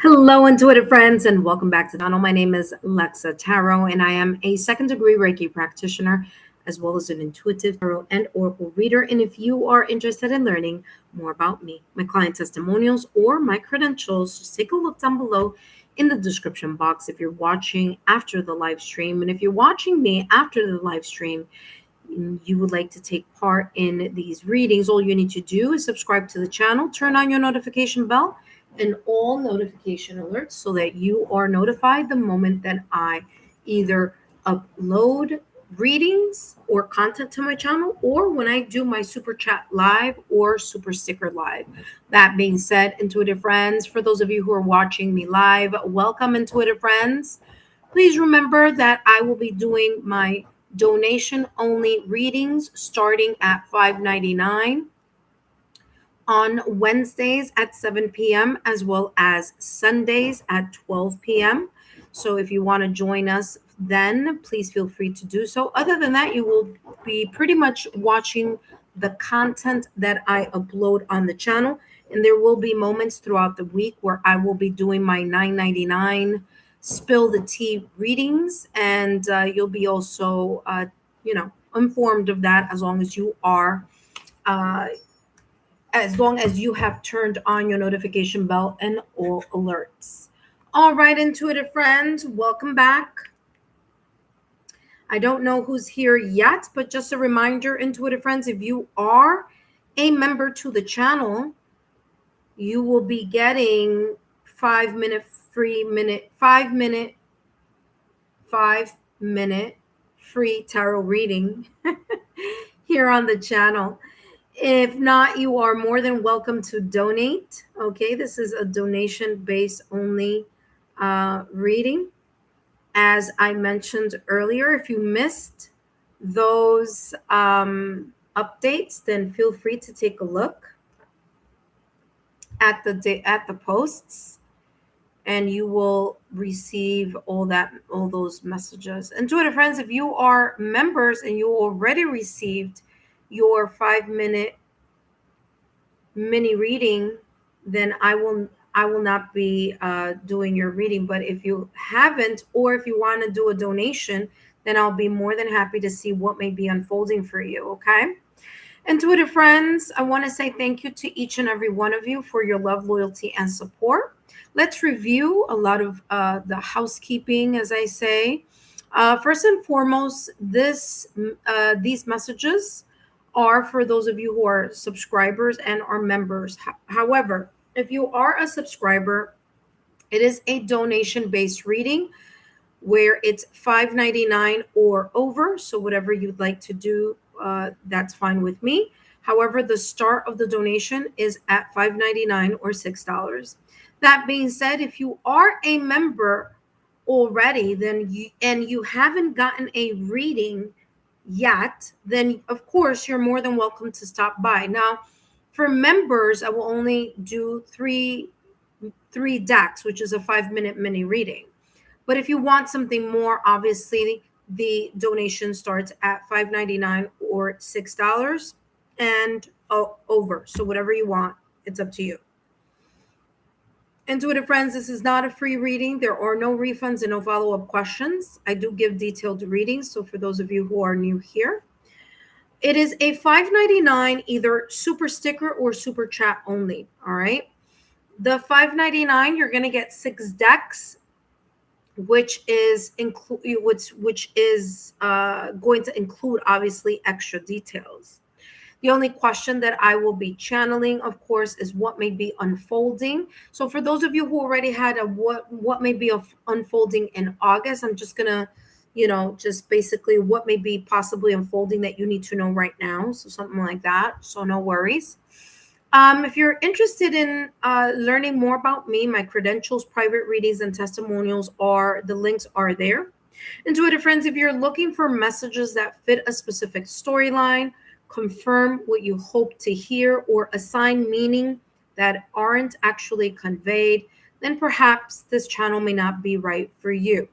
Hello, intuitive friends, and welcome back to the channel. My name is Lexa Tarot, and I am a second degree Reiki practitioner, as well as an intuitive tarot and oracle reader. And if you are interested in learning more about me, my client testimonials, or my credentials, just take a look down below in the description box if you're watching after the live stream. And if you're watching me after the live stream, you would like to take part in these readings, all you need to do is subscribe to the channel, turn on your notification bell and all notification alerts so that you are notified the moment that I either upload readings or content to my channel, or when I do my super chat live or super sticker live. That being said, intuitive friends, for those of you who are watching me live, welcome, intuitive friends. Please remember that I will be doing my donation only readings starting at $5.99 on Wednesdays at 7 p.m. as well as Sundays at 12 p.m. So if you want to join us then, please feel free to do so. Other than that, you will be pretty much watching the content that I upload on the channel. And there will be moments throughout the week where I will be doing my $9.99 spill the tea readings. And you'll be also, informed of that uh, as long as you have turned on your notification bell and all alerts. All right, intuitive friends, welcome back. I don't know who's here yet, but just a reminder, intuitive friends, if you are a member to the channel, you will be getting 5 minute free tarot reading here on the channel. If not, you are more than welcome to donate. Okay, this is a donation-based only reading. As I mentioned earlier, if you missed those updates, then feel free to take a look at the posts, and you will receive all those messages. Intuitive friends, if you are members and you already received your 5-minute mini reading, then I will not be doing your reading. But if you haven't, or if you want to do a donation, then I'll be more than happy to see what may be unfolding for you. Okay, intuitive friends, I want to say thank you to each and every one of you for your love, loyalty, and support. Let's review a lot of the housekeeping, as I say. First and foremost, these messages are for those of you who are subscribers and are members. However, if you are a subscriber, it is a donation-based reading where it's $5.99 or over. So whatever you'd like to do, that's fine with me. However, the start of the donation is at $5.99 or $6. That being said, if you are a member already, then you haven't gotten a reading yet, then of course you're more than welcome to stop by. Now, for members, I will only do three decks, which is a 5-minute mini reading. But if you want something more, obviously the donation starts at $5.99 or $6 and over. So whatever you want, it's up to you. Intuitive friends, this is not a free reading. There are no refunds and no follow-up questions. I do give detailed readings. So for those of you who are new here, it is a $5.99 either super sticker or super chat only. All right. The $5.99, you're going to get 6 decks, which is going to include obviously extra details. The only question that I will be channeling, of course, is what may be unfolding. So for those of you who already had what may be unfolding in August, I'm just gonna, just basically what may be possibly unfolding that you need to know right now. So something like that. So no worries. If you're interested in learning more about me, my credentials, private readings, and testimonials the links are there. Intuitive friends, if you're looking for messages that fit a specific storyline, confirm what you hope to hear, or assign meaning that aren't actually conveyed, then perhaps this channel may not be right for you.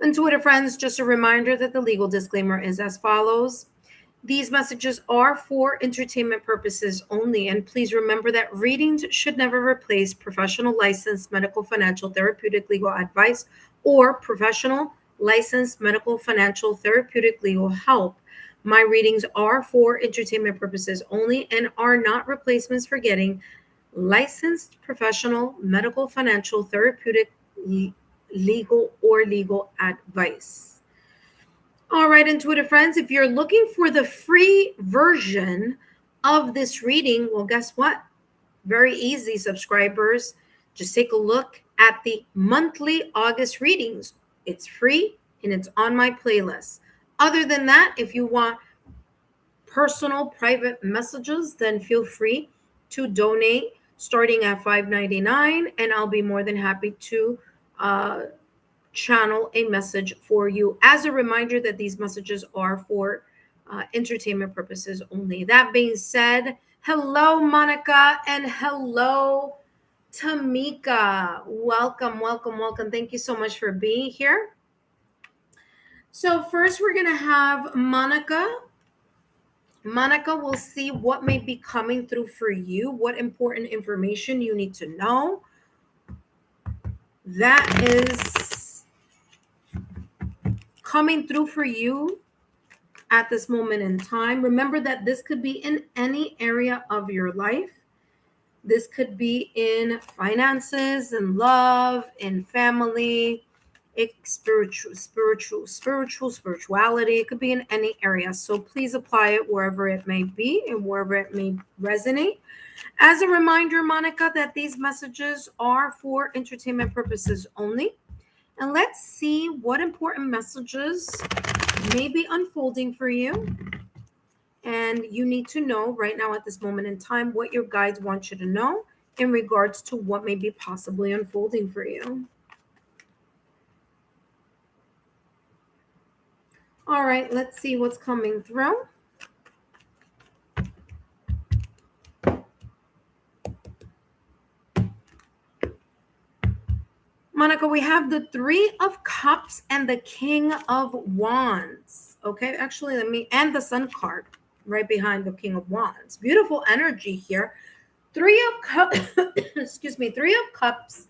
Intuitive friends, just a reminder that the legal disclaimer is as follows. These messages are for entertainment purposes only. And please remember that readings should never replace professional licensed medical, financial, therapeutic, legal advice or professional licensed medical, financial, therapeutic, legal help. My readings are for entertainment purposes only and are not replacements for getting licensed professional medical, financial, therapeutic, legal advice. All right, intuitive friends, if you're looking for the free version of this reading, well, guess what? Very easy, subscribers. Just take a look at the monthly August readings. It's free and it's on my playlist. Other than that, if you want personal private messages, then feel free to donate starting at $5.99, and I'll be more than happy to channel a message for you. As a reminder that these messages are for entertainment purposes only. That being said, hello, Monica, and hello, Tamika. Welcome, welcome, welcome. Thank you so much for being here. So first we're going to have Monica. Monica will see what may be coming through for you, what important information you need to know. That is coming through for you at this moment in time. Remember that this could be in any area of your life. This could be in finances, in love, in family, spirituality. It could be in any area. So please apply it wherever it may be and wherever it may resonate. As a reminder, Monica, that these messages are for entertainment purposes only. And let's see what important messages may be unfolding for you. And you need to know right now at this moment in time what your guides want you to know in regards to what may be possibly unfolding for you. All right, let's see what's coming through. Monica, we have the Three of Cups and the King of Wands. Okay, actually, and the Sun card right behind the King of Wands. Beautiful energy here. Three of Cups, excuse me, Three of Cups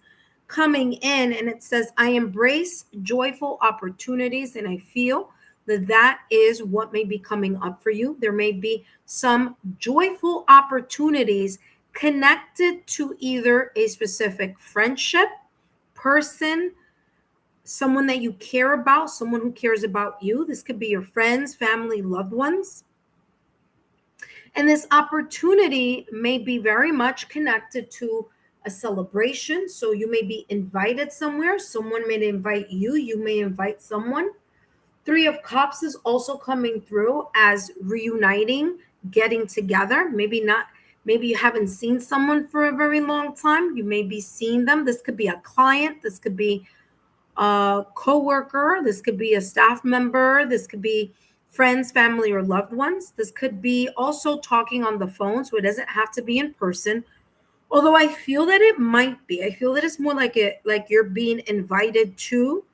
coming in, and it says, I embrace joyful opportunities, and I feel that is what may be coming up for you. There may be some joyful opportunities connected to either a specific friendship, person, someone that you care about, someone who cares about you. This could be your friends, family, loved ones. And this opportunity may be very much connected to a celebration. So you may be invited somewhere. Someone may invite you. You may invite someone. Three of Cups is also coming through as reuniting, getting together. Maybe you haven't seen someone for a very long time. You may be seeing them. This could be a client. This could be a coworker. This could be a staff member. This could be friends, family, or loved ones. This could be also talking on the phone. So it doesn't have to be in person. Although I feel that it might be. I feel that it's more like you're being invited to,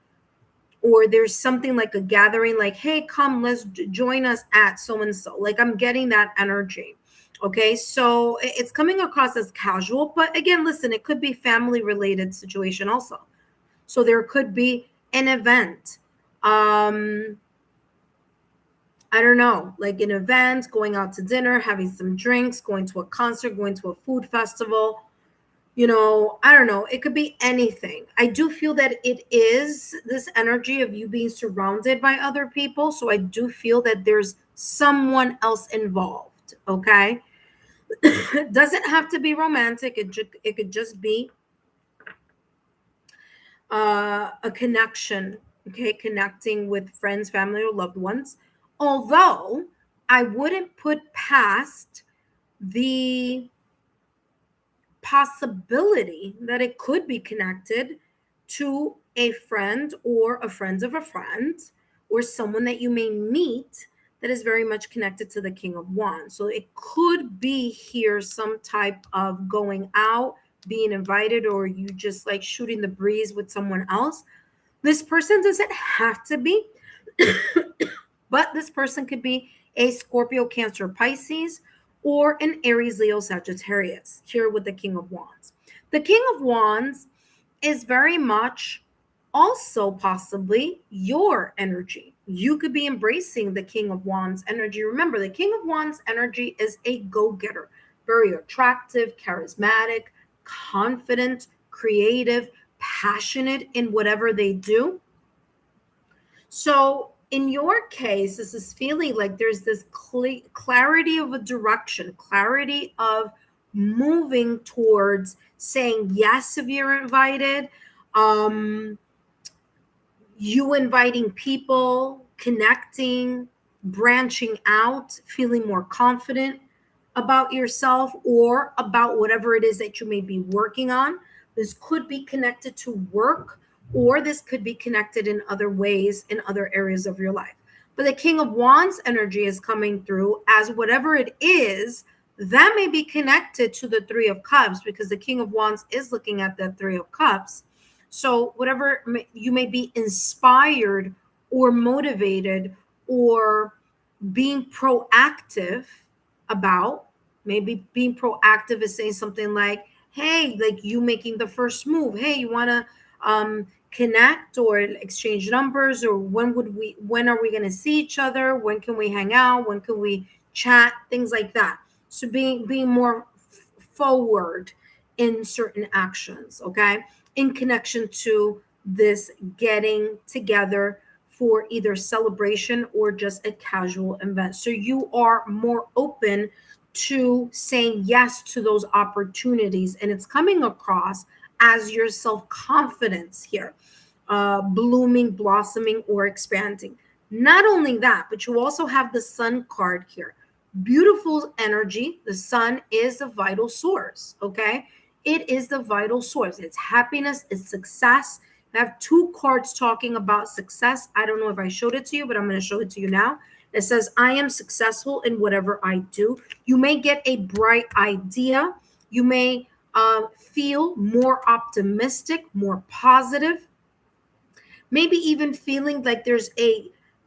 or there's something like a gathering, like, hey, come, let's join us at so-and-so. Like, I'm getting that energy. Okay, so it's coming across as casual, but again, listen, it could be family related situation also. So there could be an event. I don't know, like an event, going out to dinner, having some drinks, going to a concert, going to a food festival. I don't know. It could be anything. I do feel that it is this energy of you being surrounded by other people. So I do feel that there's someone else involved. Okay. It doesn't have to be romantic. It could just be a connection. Okay. Connecting with friends, family, or loved ones. Although I wouldn't put past the possibility that it could be connected to a friend or a friend of a friend, or someone that you may meet that is very much connected to the King of Wands. So it could be here some type of going out, being invited, or you just like shooting the breeze with someone else. This person doesn't have to be, but this person could be a Scorpio, Cancer, Pisces, or an Aries, Leo, Sagittarius, here with the King of Wands. The King of Wands is very much also possibly your energy. You could be embracing the King of Wands energy. Remember, the King of Wands energy is a go-getter, very attractive, charismatic, confident, creative, passionate in whatever they do. So in your case, this is feeling like there's this clarity of a direction, clarity of moving towards saying yes if you're invited, you inviting people, connecting, branching out, feeling more confident about yourself or about whatever it is that you may be working on. This could be connected to work, or this could be connected in other ways in other areas of your life. But the King of Wands energy is coming through as whatever it is that may be connected to the Three of Cups, because the King of Wands is looking at the Three of Cups. So whatever you may be inspired or motivated or being proactive about, maybe being proactive is saying something like, hey, like you making the first move. Hey, you want to connect or exchange numbers, or when are we going to see each other? When can we hang out? When can we chat? Things like that. So being more forward in certain actions, okay? In connection to this getting together for either celebration or just a casual event. So you are more open to saying yes to those opportunities, and it's coming across as your self-confidence here, blooming, blossoming, or expanding. Not only that, but you also have the Sun card here. Beautiful energy. The Sun is a vital source, okay? It is the vital source. It's happiness, it's success. I have two cards talking about success. I don't know if I showed it to you, but I'm going to show it to you now. It says, I am successful in whatever I do. You may get a bright idea. You may feel more optimistic, more positive. Maybe even feeling like there's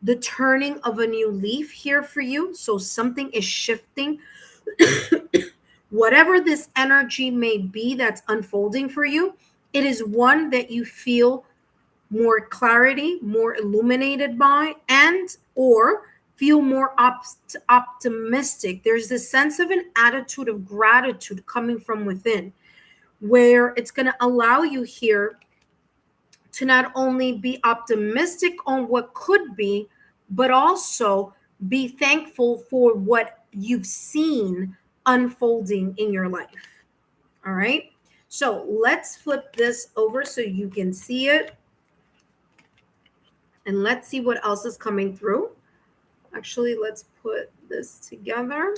the turning of a new leaf here for you. So something is shifting. Whatever this energy may be that's unfolding for you, it is one that you feel more clarity, more illuminated by, and or feel more optimistic. There's this sense of an attitude of gratitude coming from within, where it's going to allow you here to not only be optimistic on what could be, but also be thankful for what you've seen unfolding in your life. All right. So let's flip this over so you can see it. And let's see what else is coming through. Actually, let's put this together.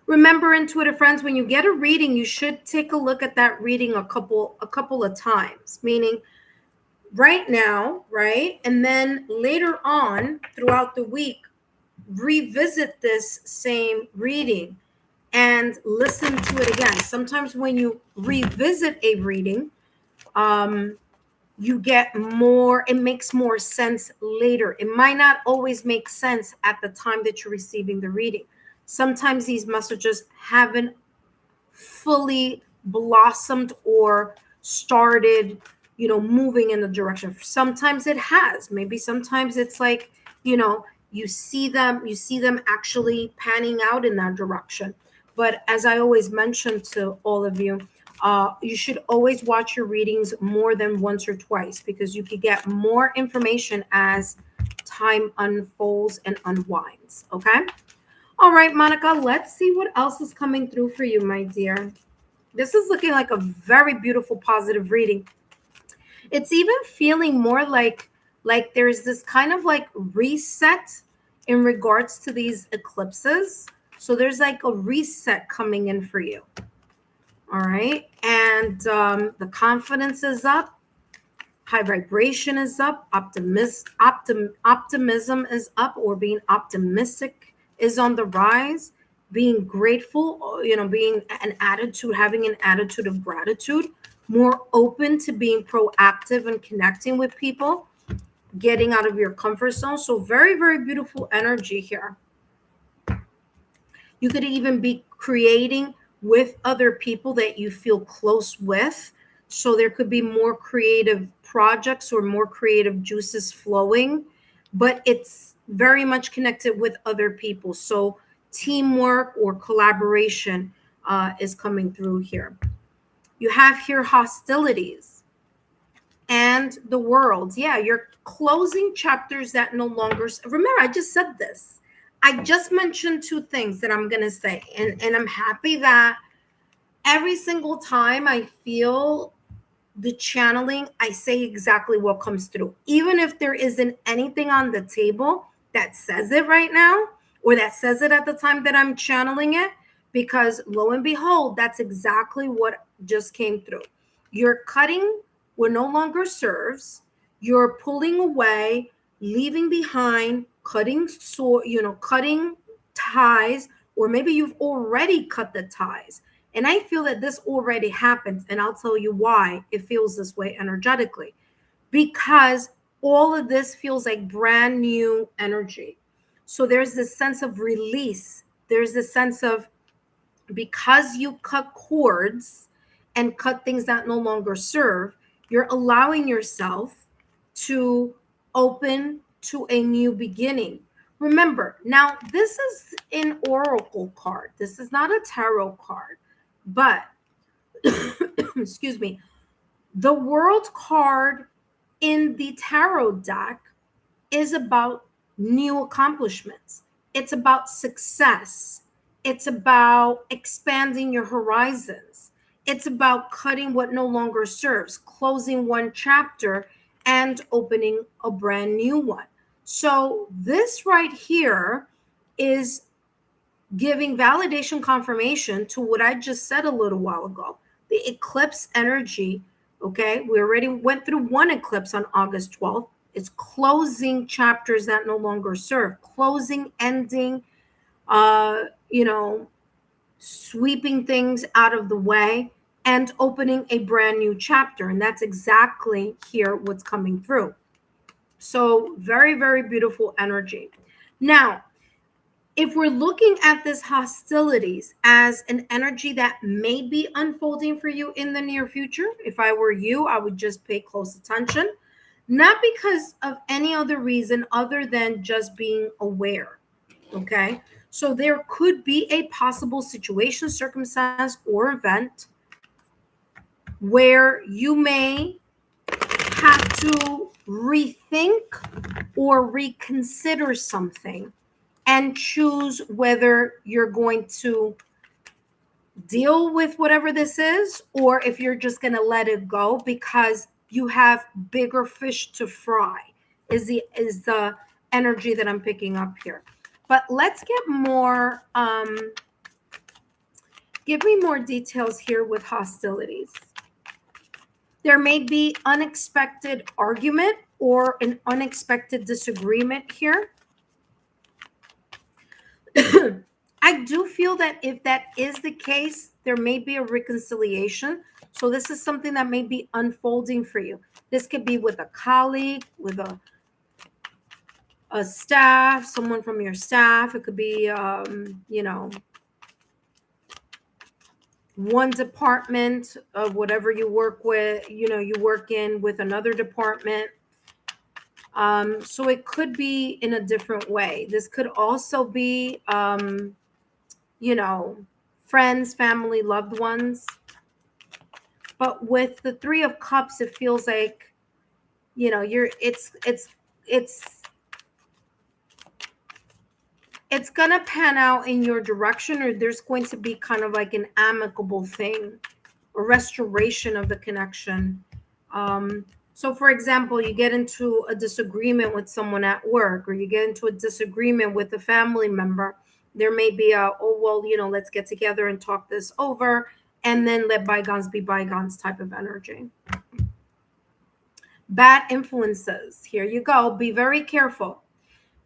Remember, intuitive friends, when you get a reading, you should take a look at that reading a couple of times, meaning right now, right? And then later on throughout the week, revisit this same reading and listen to it again. Sometimes when you revisit a reading, you get more, it makes more sense later. It might not always make sense at the time that you're receiving the reading. Sometimes these messages haven't fully blossomed or started, moving in the direction. Sometimes it has. Maybe sometimes it's like, you see them actually panning out in that direction. But as I always mention to all of you, you should always watch your readings more than once or twice, because you could get more information as time unfolds and unwinds. Okay. All right, Monica, let's see what else is coming through for you, my dear. This is looking like a very beautiful, positive reading. It's even feeling more like there's this kind of like reset in regards to these eclipses. So there's like a reset coming in for you. All right. And the confidence is up. High vibration is up. Optimism is up, or being optimistic is on the rise. Being grateful, being having an attitude of gratitude, more open to being proactive and connecting with people. getting out of your comfort zone. So very, very beautiful energy here. You could even be creating with other people that you feel close with. So there could be more creative projects or more creative juices flowing, but it's very much connected with other people. So teamwork or collaboration is coming through here. You have here hostilities and the world. Yeah, you're closing chapters that no longer. Remember, I just said this. I just mentioned two things that I'm going to say. And I'm happy that every single time I feel the channeling, I say exactly what comes through. Even if there isn't anything on the table that says it right now, or that says it at the time that I'm channeling it, because lo and behold, that's exactly what just came through. You're cutting what no longer serves, you're pulling away, leaving behind, cutting, so cutting ties, or maybe you've already cut the ties. And I feel that this already happens, and I'll tell you why it feels this way energetically. Because all of this feels like brand new energy. So there's this sense of release. There's this sense of, because you cut cords and cut things that no longer serve, you're allowing yourself to open to a new beginning. Remember, now this is an oracle card. This is not a tarot card, but excuse me, the world card in the tarot deck is about new accomplishments. It's about success. It's about expanding your horizons. It's about cutting what no longer serves, closing one chapter and opening a brand new one. So this right here is giving validation confirmation to what I just said a little while ago. The eclipse energy, okay? We already went through one eclipse on August 12th. It's closing chapters that no longer serve, closing, ending, uh, you know, sweeping things out of the way and opening a brand new chapter. And that's exactly here what's coming through. So very, very beautiful energy. Now, if we're looking at this hostilities as an energy that may be unfolding for you in the near future, if I were you, I would just pay close attention, not because of any other reason other than just being aware. Okay. So there could be a possible situation, circumstance, or event where you may have to rethink or reconsider something and choose whether you're going to deal with whatever this is, or if you're just going to let it go because you have bigger fish to fry, is the energy that I'm picking up here. But let's get more, give me more details here with hostilities. There may be unexpected argument or an unexpected disagreement here. I do feel that if that is the case, there may be a reconciliation. So this is something that may be unfolding for you. This could be with a colleague, with a staff, someone from your staff. It could be, one department of whatever you work with, you work in with another department. So it could be in a different way. This could also be, friends, family, loved ones. But with the Three of Cups, it feels like, it's gonna pan out in your direction, or there's going to be kind of like an amicable thing, a restoration of the connection. So for example, you get into a disagreement with someone at work, or you get into a disagreement with a family member. There may be let's get together and talk this over, and then let bygones be bygones type of energy. Bad influences. Here you go. Be very careful.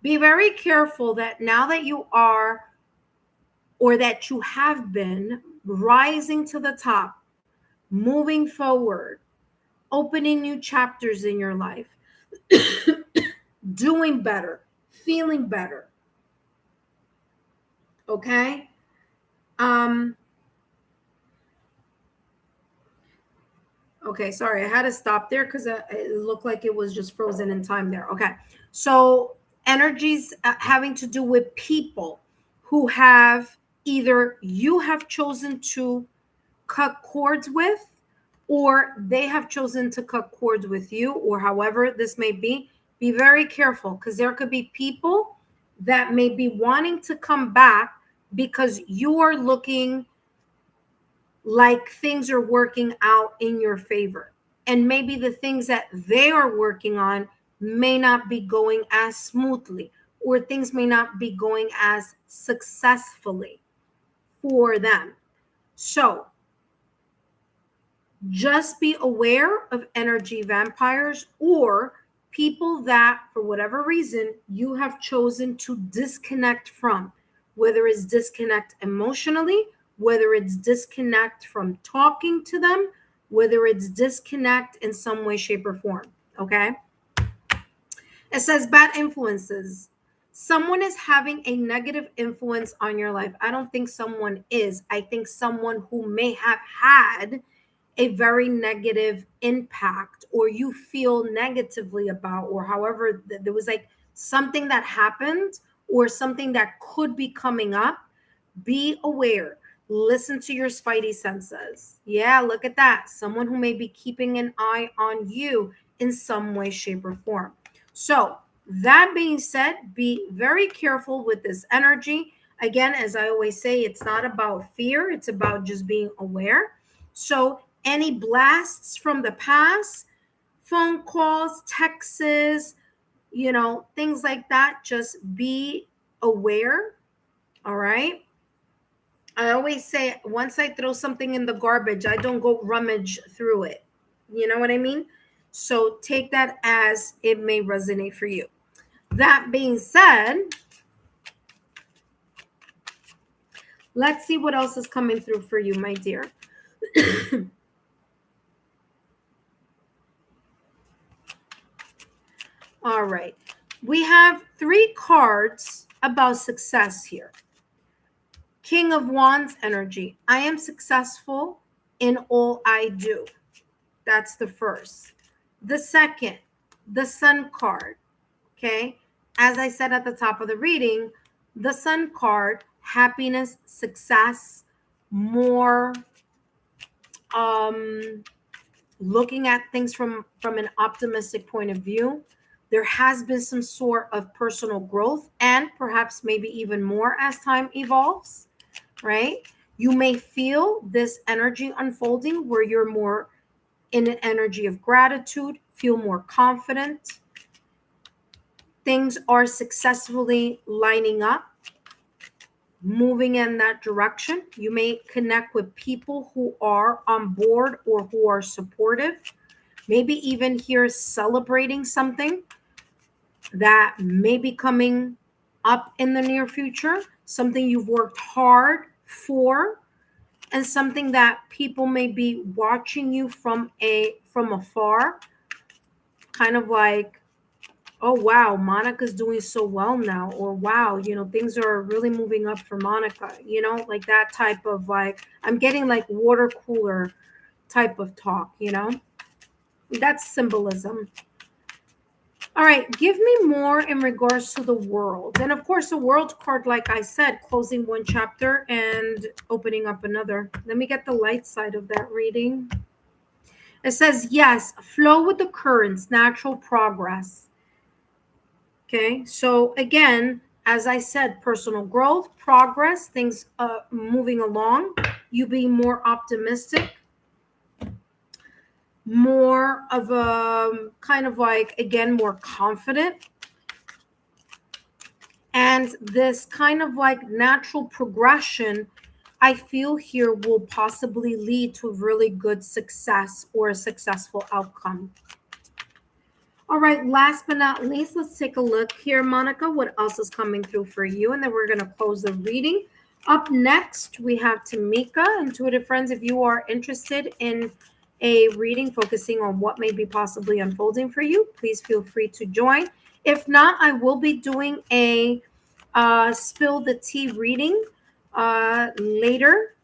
Be very careful that now that you are, or that you have been rising to the top, moving forward, opening new chapters in your life, doing better, feeling better. Okay. Um, Okay, sorry, I had to stop there because it looked like it was just frozen in time there. Okay, so energies having to do with people who have either you have chosen to cut cords with, or they have chosen to cut cords with you, or however this may be. Be very careful because there could be people that may be wanting to come back because you are looking like things are working out in your favor. And maybe the things that they are working on may not be going as smoothly, or things may not be going as successfully for them. So just be aware of energy vampires or people that, for whatever reason, you have chosen to disconnect from, whether it's disconnect emotionally, whether it's disconnect from talking to them, whether it's disconnect in some way, shape, or form. Okay. It says bad influences. Someone is having a negative influence on your life. I don't think someone is. I think someone who may have had a very negative impact, or you feel negatively about, or however there was like something that happened or something that could be coming up. Be aware. Listen to your spidey senses. Yeah, look at that. Someone who may be keeping an eye on you in some way, shape, or form. So that being said, be very careful with this energy. Again, as I always say, it's not about fear, it's about just being aware. So any blasts from the past, phone calls, texts, things like that, just be aware. All right. I always say, once I throw something in the garbage, I don't go rummage through it. You know what I mean? So take that as it may resonate for you. That being said, let's see what else is coming through for you, my dear. All right. We have 3 cards about success here. King of Wands energy. I am successful in all I do. That's the first. The second, the Sun card. Okay. As I said at the top of the reading, the Sun card, happiness, success, more looking at things from an optimistic point of view. There has been some sort of personal growth, and perhaps maybe even more as time evolves, right? You may feel this energy unfolding where you're more in an energy of gratitude, feel more confident. Things are successfully lining up, moving in that direction. You may connect with people who are on board or who are supportive. Maybe even here celebrating something that may be coming up in the near future, something you've worked hard for, and something that people may be watching you from afar, kind of like, oh wow, Monica's doing so well now, or wow, things are really moving up for Monica, like that type of, like, I'm getting like water cooler type of talk, that's symbolism. All right, give me more in regards to the world. And of course, the world card, like I said, closing one chapter and opening up another. Let me get the light side of that reading. It says, yes, flow with the currents, natural progress. Okay, so again, as I said, personal growth, progress, things moving along, you being more optimistic, more of a kind of like, again, more confident. And this kind of like natural progression, I feel here, will possibly lead to really good success or a successful outcome. All right, last but not least, let's take a look here, Monica, what else is coming through for you? And then we're going to close the reading. Up next, we have Tamika. Intuitive friends, if you are interested in a reading focusing on what may be possibly unfolding for you, please feel free to join. If not, I will be doing a spill the tea reading later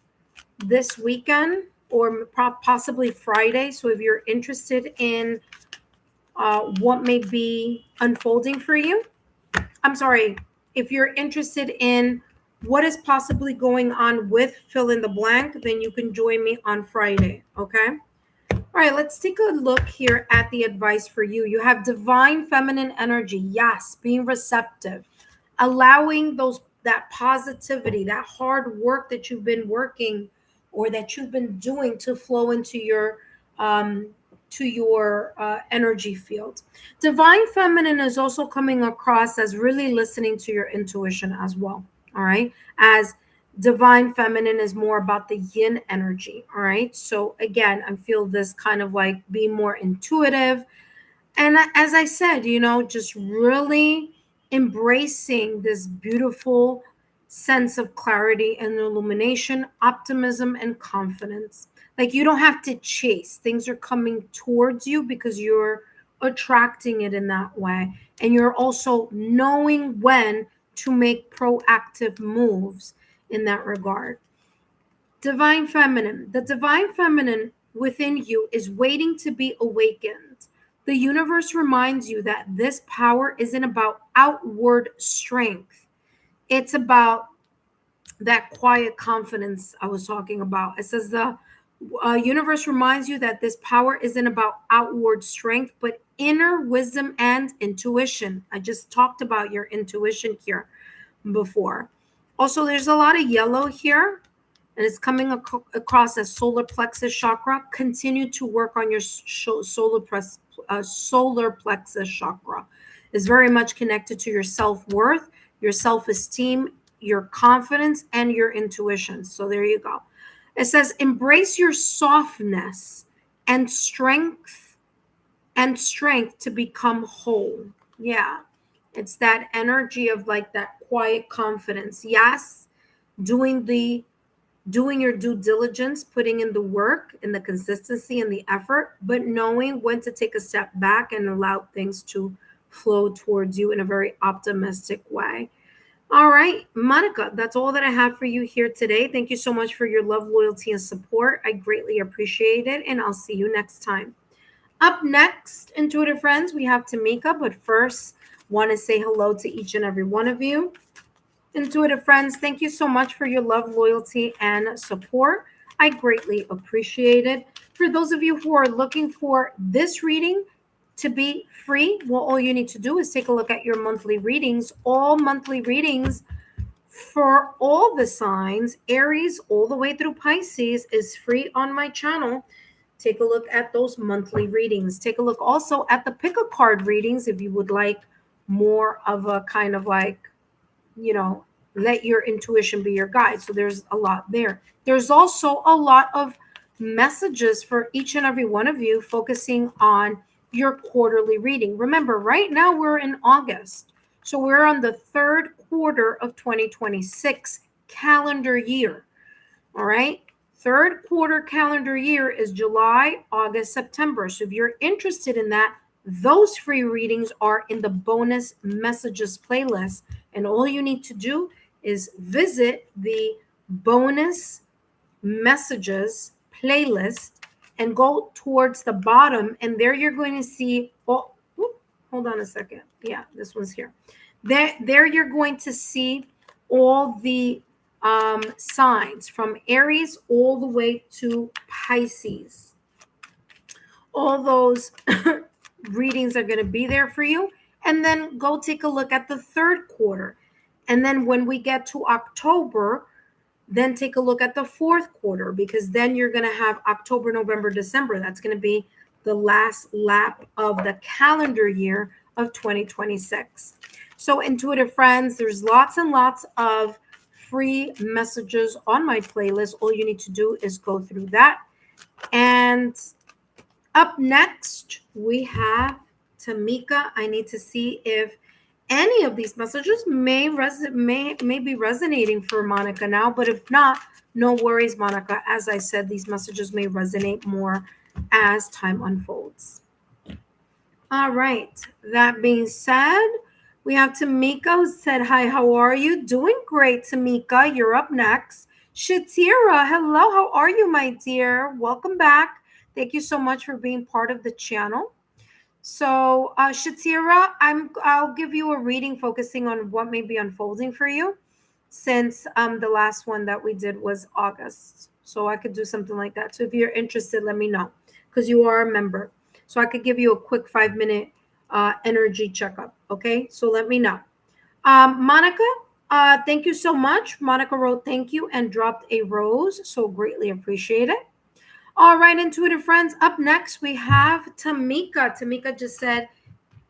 this weekend or possibly Friday. So if you're interested in what may be unfolding for you, I'm sorry, if you're interested in what is possibly going on with fill in the blank, then you can join me on Friday. Okay. All right, let's take a look here at the advice for you. You have divine feminine energy. Yes, being receptive, allowing that positivity, that hard work that you've been working or that you've been doing to flow into your energy field. Divine feminine is also coming across as really listening to your intuition as well. All right, as divine feminine is more about the yin energy. All right, so again, I feel this kind of like being more intuitive, and as I said, just really embracing this beautiful sense of clarity and illumination, optimism, and confidence. Like you don't have to chase, things are coming towards you because you're attracting it in that way. And you're also knowing when to make proactive moves in that regard. Divine feminine. The divine feminine within you is waiting to be awakened. The universe reminds you that this power isn't about outward strength. It's about that quiet confidence I was talking about. It says the universe reminds you that this power isn't about outward strength, but inner wisdom and intuition. I just talked about your intuition here before. Also, there's a lot of yellow here, and it's coming across as solar plexus chakra. Continue to work on your solar plexus chakra. It's very much connected to your self-worth, your self-esteem, your confidence, and your intuition. So there you go. It says embrace your softness and strength to become whole. Yeah. It's that energy of like that quiet confidence. Yes, doing your due diligence, putting in the work and the consistency and the effort, but knowing when to take a step back and allow things to flow towards you in a very optimistic way. All right, Monica, that's all that I have for you here today. Thank you so much for your love, loyalty, and support. I greatly appreciate it, and I'll see you next time. Up next, intuitive friends, we have Tamika, but first, want to say hello to each and every one of you. Intuitive friends, thank you so much for your love, loyalty, and support. I greatly appreciate it. For those of you who are looking for this reading to be free, well, all you need to do is take a look at your monthly readings. All monthly readings for all the signs, Aries all the way through Pisces, is free on my channel. Take a look at those monthly readings. Take a look also at the pick a card readings if you would like more of a kind of like, let your intuition be your guide. So there's a lot there. There's also a lot of messages for each and every one of you focusing on your quarterly reading. Remember, right now we're in August. So we're on the third quarter of 2026 calendar year. All right. Third quarter calendar year is July, August, September. So if you're interested in that, those free readings are in the bonus messages playlist. And all you need to do is visit the bonus messages playlist and go towards the bottom. And there you're going to see, hold on a second. Yeah, this one's here. There you're going to see all the signs from Aries all the way to Pisces. All those readings are going to be there for you. And then go take a look at the third quarter. And then when we get to October, then take a look at the fourth quarter, because then you're going to have October, November, December. That's going to be the last lap of the calendar year of 2026. So intuitive friends, there's lots and lots of free messages on my playlist. All you need to do is go through that. And up next, we have Tamika. I need to see if any of these messages may be resonating for Monica now, but if not, no worries, Monica. As I said, these messages may resonate more as time unfolds. All right. That being said, we have Tamika who said, hi, how are you? Doing great, Tamika. You're up next. Shatira, hello. How are you, my dear? Welcome back. Thank you so much for being part of the channel. So, Shatira, I'll give you a reading focusing on what may be unfolding for you, since the last one that we did was August. So I could do something like that. So if you're interested, let me know, because you are a member. So I could give you a quick 5 minute energy checkup. Okay, so let me know. Monica, thank you so much. Monica wrote thank you and dropped a rose. So greatly appreciate it. All right, intuitive friends. Up next, we have Tamika. Tamika just said,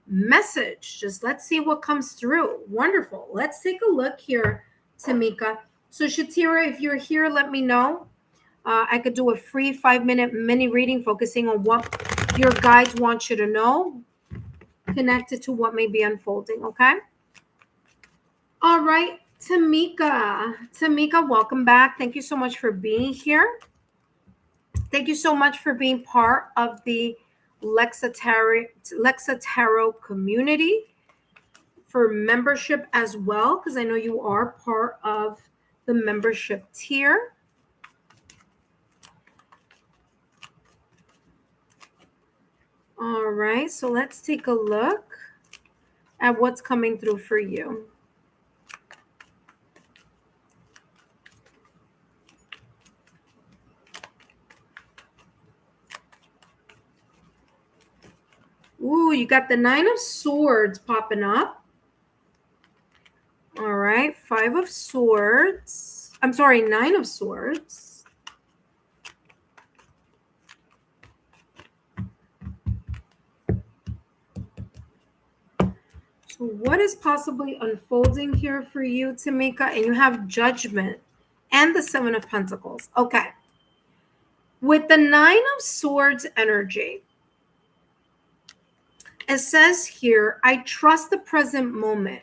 message. Just let's see what comes through. Wonderful. Let's take a look here, Tamika. So, Shatira, if you're here, let me know. I could do a free 5 minute mini reading focusing on what your guides want you to know, connected to what may be unfolding. Okay. All right, Tamika. Tamika, welcome back. Thank you so much for being here. Thank you so much for being part of the Lexa Tarot community, for membership as well, because I know you are part of the membership tier. All right, so let's take a look at what's coming through for you. Ooh, you got the 9 of Swords popping up. All right, 5 of Swords. I'm sorry, 9 of Swords. So what is possibly unfolding here for you, Tamika? And you have Judgment and the 7 of Pentacles. Okay. With the 9 of Swords energy, it says here, I trust the present moment.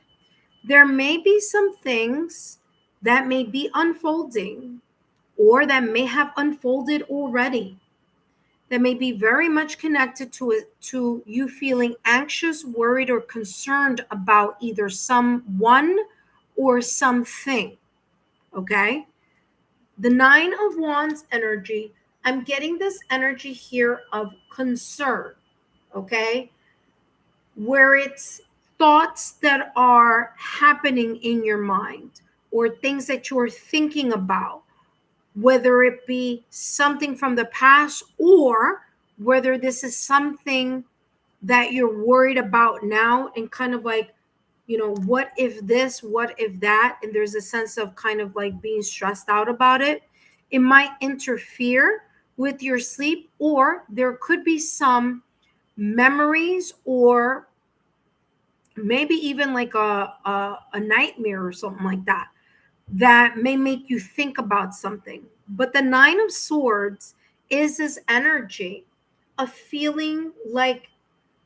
There may be some things that may be unfolding, or that may have unfolded already, that may be very much connected to it, to you feeling anxious, worried, or concerned about either someone or something. Okay. The 9 of Wands energy, I'm getting this energy here of concern. Okay. Where it's thoughts that are happening in your mind, or things that you're thinking about, whether it be something from the past, or whether this is something that you're worried about now, and kind of like, what if this, what if that, and there's a sense of kind of like being stressed out about it. It might interfere with your sleep, or there could be some memories, or maybe even like a nightmare or something like that, that may make you think about something. But the 9 of Swords is this energy of feeling like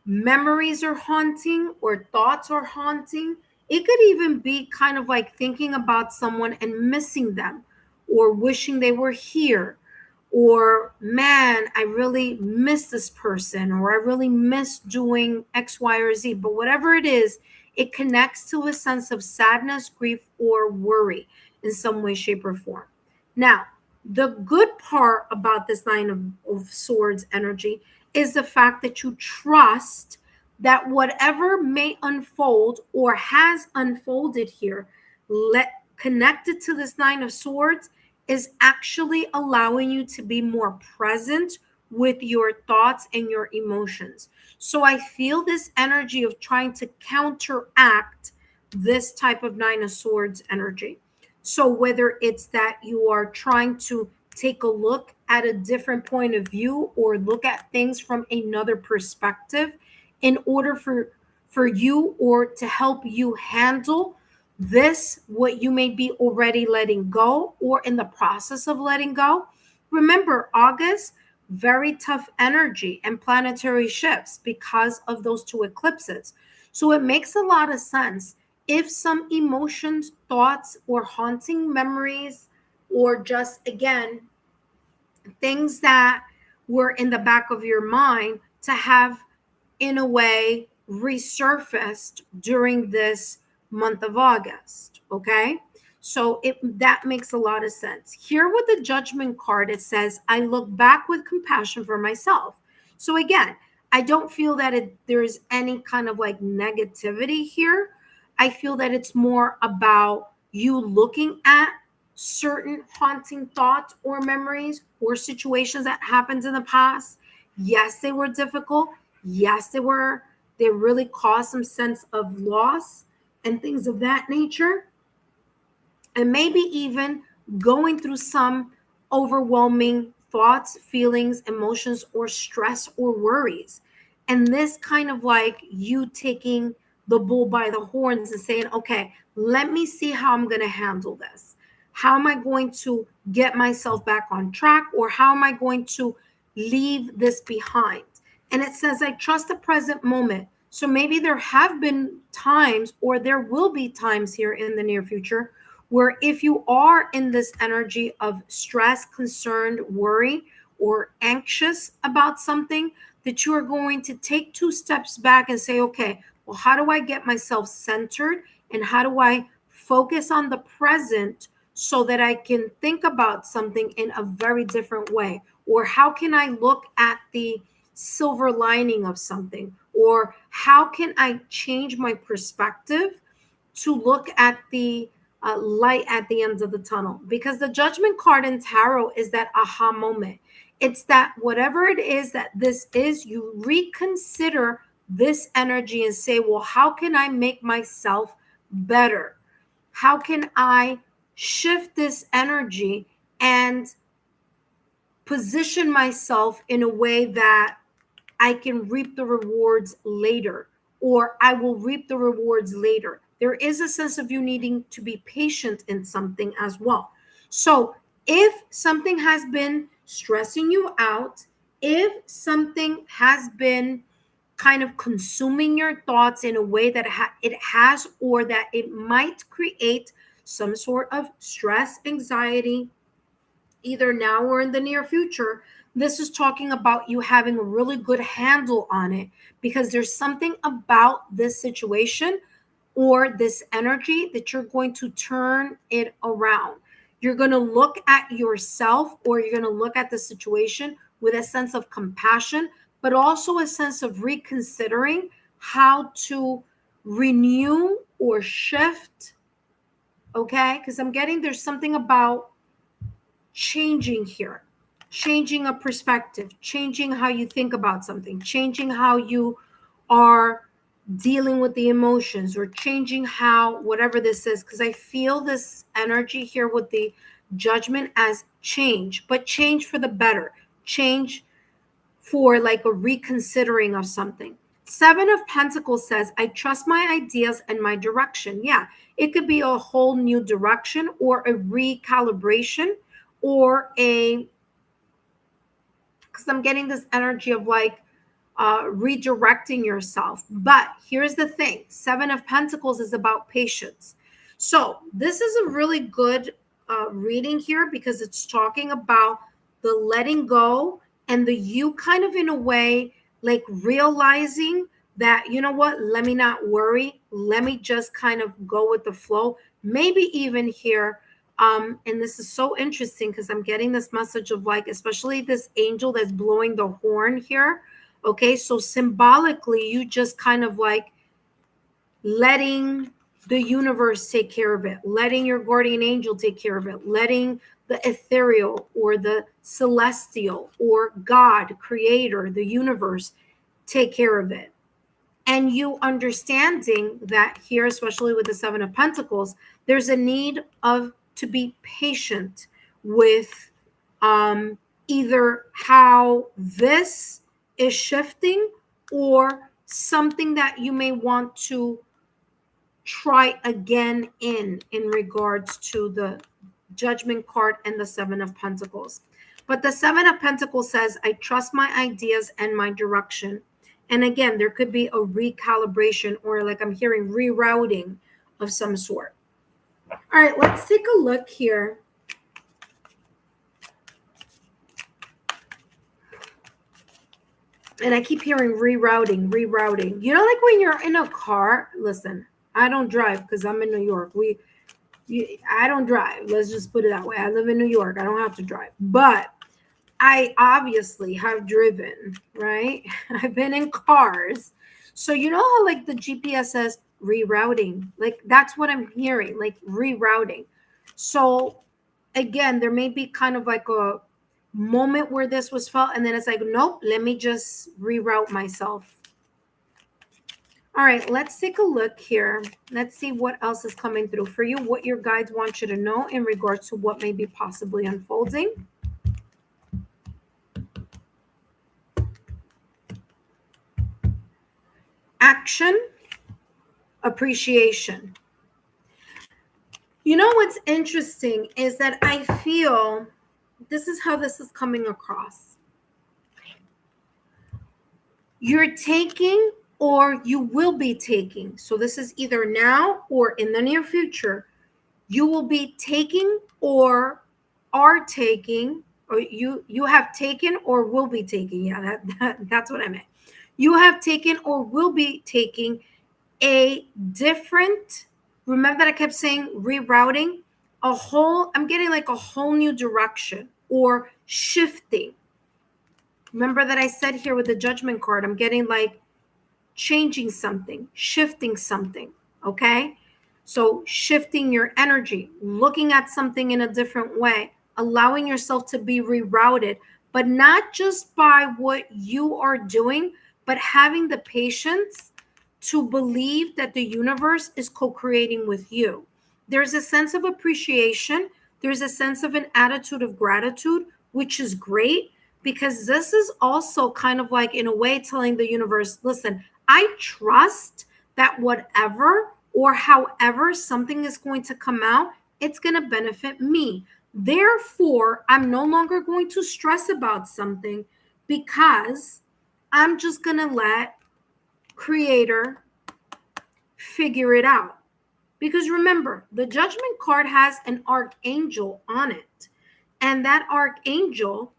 memories are haunting, or thoughts are haunting. It could even be kind of like thinking about someone and missing them, or wishing they were here, or man, I really miss this person, or I really miss doing X, Y, or Z. But whatever it is, it connects to a sense of sadness, grief, or worry in some way, shape, or form. Now, the good part about this 9 of Swords energy is the fact that you trust that whatever may unfold or has unfolded here, connected to this 9 of Swords, is actually allowing you to be more present with your thoughts and your emotions. So I feel this energy of trying to counteract this type of 9 of Swords energy. So whether it's that you are trying to take a look at a different point of view, or look at things from another perspective, in order for you, or to help you handle this, what you may be already letting go, or in the process of letting go. Remember, August, very tough energy and planetary shifts because of those 2 eclipses. So it makes a lot of sense if some emotions, thoughts, or haunting memories, or just again things that were in the back of your mind, to have in a way, resurfaced during this month of August. Okay. So that makes a lot of sense. Here with the Judgment card, it says, I look back with compassion for myself. So again, I don't feel that there's any kind of like negativity here. I feel that it's more about you looking at certain haunting thoughts or memories or situations that happened in the past. Yes, they were difficult. Yes, they really caused some sense of loss and things of that nature, and maybe even going through some overwhelming thoughts, feelings, emotions, or stress or worries. And this kind of like you taking the bull by the horns and saying, okay, let me see how I'm going to handle this. How am I going to get myself back on track? Or how am I going to leave this behind? And it says, I trust the present moment. So maybe there have been times, or there will be times here in the near future, where if you are in this energy of stress, concerned, worry, or anxious about something, that you are going to take 2 steps back and say, okay, well, how do I get myself centered, and how do I focus on the present so that I can think about something in a very different way? Or how can I look at the silver lining of something? Or how can I change my perspective to look at the light at the end of the tunnel? Because the Judgment card in tarot is that aha moment. It's that whatever it is that this is, you reconsider this energy and say, well, how can I make myself better? How can I shift this energy and position myself in a way that I can reap the rewards later, or I will reap the rewards later? There is a sense of you needing to be patient in something as well. So if something has been stressing you out, if something has been kind of consuming your thoughts in a way that it has, or that it might create some sort of stress, anxiety, either now or in the near future, this is talking about you having a really good handle on it, because there's something about this situation or this energy that you're going to turn it around. You're going to look at yourself, or you're going to look at the situation with a sense of compassion, but also a sense of reconsidering how to renew or shift. Okay, because I'm getting there's something about changing here, changing a perspective, changing how you think about something, changing how you are dealing with the emotions, or changing how whatever this is. Because I feel this energy here with the Judgment as change, but change for the better, change for like a reconsidering of something. Seven of Pentacles says, I trust my ideas and my direction. Yeah, it could be a whole new direction, or a recalibration, or a, because I'm getting this energy of like redirecting yourself. But here's the thing, Seven of Pentacles is about patience. So this is a really good reading here, because it's talking about the letting go, and the you kind of in a way like realizing that, you know what, let me not worry, let me just kind of go with the flow. Maybe even here, and this is so interesting because I'm getting this message of like, especially this angel that's blowing the horn here. Okay, so symbolically, you just kind of like letting the universe take care of it, letting your guardian angel take care of it, letting the ethereal or the celestial or God, creator, the universe take care of it. And you understanding that here, especially with the Seven of Pentacles, there's a need of to be patient with either how this is shifting, or something that you may want to try again in regards to the Judgment card and the Seven of Pentacles. But the Seven of Pentacles says, I trust my ideas and my direction. And again, there could be a recalibration, or like I'm hearing rerouting of some sort. All right, let's take a look here. And I keep hearing rerouting. You know, like when you're in a car, listen, I don't drive because I'm in New York. I don't drive. Let's just put it that way. I live in New York. I don't have to drive. But I obviously have driven, right? I've been in cars. So you know how like the GPS says rerouting? Like that's what I'm hearing, like rerouting. So again, there may be kind of like a moment where this was felt, and then it's like, nope, let me just reroute myself. All right, let's take a look here. Let's see what else is coming through for you, what your guides want you to know in regards to what may be possibly unfolding. Action, appreciation. You know what's interesting is that I feel this is how this is coming across. You're taking or you will be taking. So this is either now or in the near future. You will be taking or are taking, or you have taken or will be taking. Yeah, that's what I meant. You have taken or will be taking a different, remember that I kept saying rerouting, I'm getting like a whole new direction or shifting. Remember that I said here with the judgment card, I'm getting like changing something, shifting something. Okay. So shifting your energy, looking at something in a different way, allowing yourself to be rerouted, but not just by what you are doing, but having the patience to believe that the universe is co-creating with you. There's a sense of appreciation. There's a sense of an attitude of gratitude, which is great because this is also kind of like, in a way, telling the universe, listen, I trust that whatever or however something is going to come out, it's going to benefit me. Therefore, I'm no longer going to stress about something because I'm just going to let Creator figure it out. Because remember, the judgment card has an archangel on it. And that archangel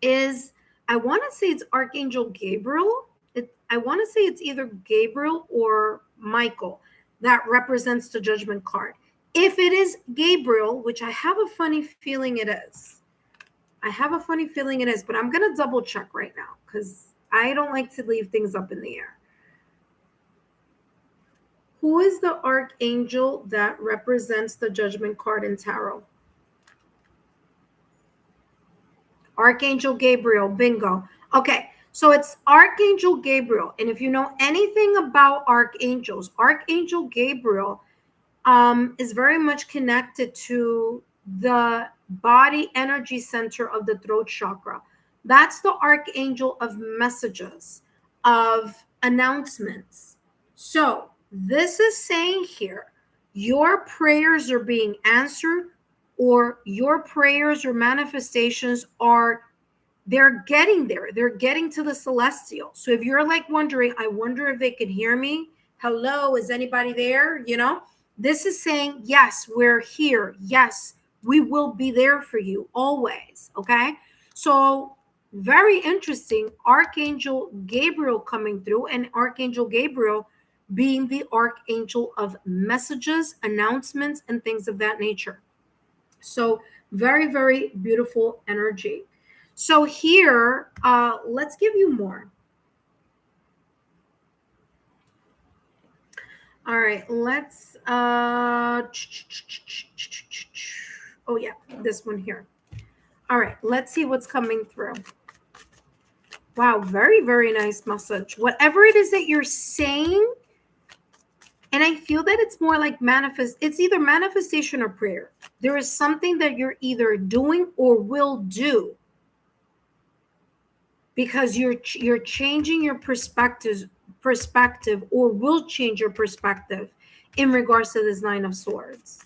is, I want to say it's Archangel Gabriel. I want to say it's either Gabriel or Michael that represents the judgment card. If it is Gabriel, which I have a funny feeling it is, but I'm going to double check right now because I don't like to leave things up in the air. Who is the archangel that represents the judgment card in tarot? Archangel Gabriel, bingo. Okay, so it's Archangel Gabriel. And if you know anything about archangels, Archangel Gabriel is very much connected to the body energy center of the throat chakra. That's the archangel of messages, of announcements. So this is saying here, your prayers are being answered, or your prayers or manifestations they're getting there. They're getting to the celestial. So if you're like wondering, I wonder if they can hear me. Hello, is anybody there? You know, this is saying, yes, we're here. Yes, we will be there for you always. Okay. So very interesting. Archangel Gabriel coming through, and Archangel Gabriel being the archangel of messages, announcements, and things of that nature. So very, very beautiful energy. So here, let's give you more. All right, let's, oh yeah, this one here. All right, let's see what's coming through. Wow, very, very nice message. Whatever it is that you're saying, and I feel that it's more like it's either manifestation or prayer. There is something that you're either doing or will do, because you're changing your perspective or will change your perspective in regards to this Nine of Swords.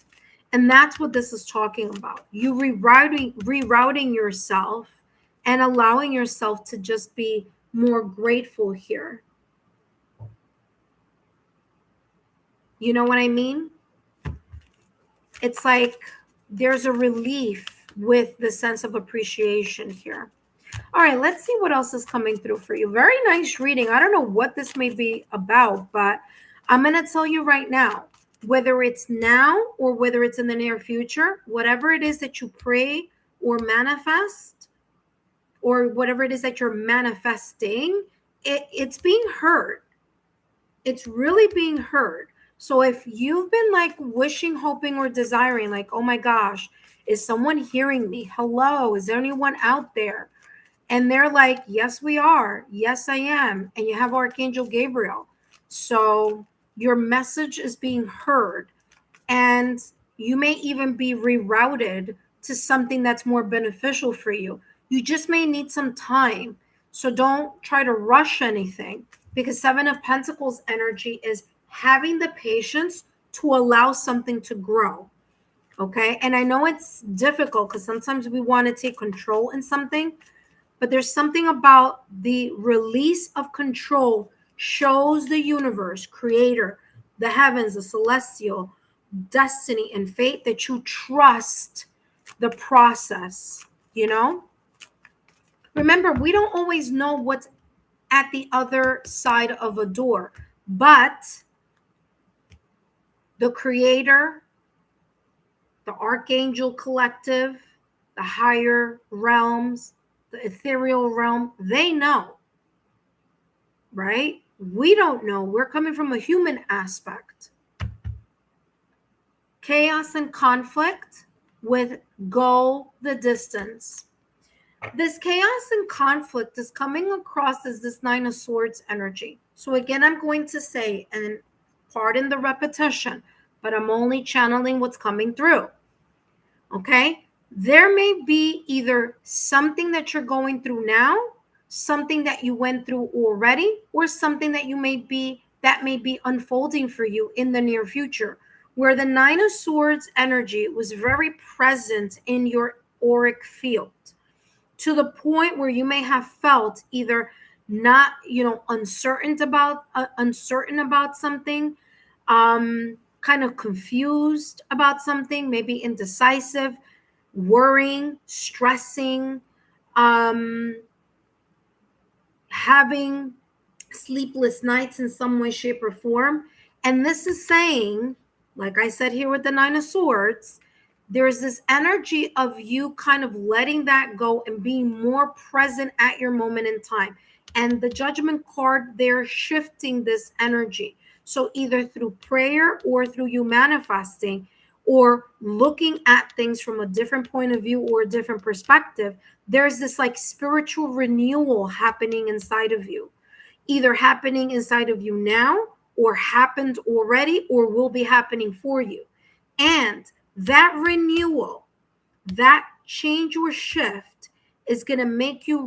And that's what this is talking about. You rerouting yourself and allowing yourself to just be more grateful here. You know what I mean? It's like there's a relief with the sense of appreciation here. All right, let's see what else is coming through for you. Very nice reading. I don't know what this may be about, but I'm going to tell you right now, whether it's now or whether it's in the near future, whatever it is that you pray or manifest, or whatever it is that you're manifesting, it's being heard. It's really being heard. So if you've been like wishing, hoping, or desiring, like, oh my gosh, is someone hearing me? Hello, is there anyone out there? And they're like, yes, we are. Yes, I am. And you have Archangel Gabriel. So your message is being heard. And you may even be rerouted to something that's more beneficial for you. You just may need some time. So don't try to rush anything, because Seven of Pentacles energy is having the patience to allow something to grow. Okay. And I know it's difficult because sometimes we want to take control in something, but there's something about the release of control shows the universe, creator, the heavens, the celestial, destiny, and fate that you trust the process, you know? Remember, we don't always know what's at the other side of a door, but the creator, the archangel collective, the higher realms, the ethereal realm, they know, right? We don't know. We're coming from a human aspect. Chaos and conflict with go the distance. This chaos and conflict is coming across as this Nine of Swords energy. So again, I'm going to say, and pardon the repetition, but I'm only channeling what's coming through. Okay? There may be either something that you're going through now, something that you went through already, or something that may be unfolding for you in the near future, where the Nine of Swords energy was very present in your auric field, to the point where you may have felt either not, uncertain about something, kind of confused about something, maybe indecisive, worrying, stressing, having sleepless nights in some way, shape, or form. And this is saying, like I said here with the Nine of Swords, there's this energy of you kind of letting that go and being more present at your moment in time. And the Judgment card, they're shifting this energy. So either through prayer or through you manifesting or looking at things from a different point of view or a different perspective, there's this like spiritual renewal happening inside of you, either happening inside of you now or happened already or will be happening for you. And that renewal, that change or shift is going to make you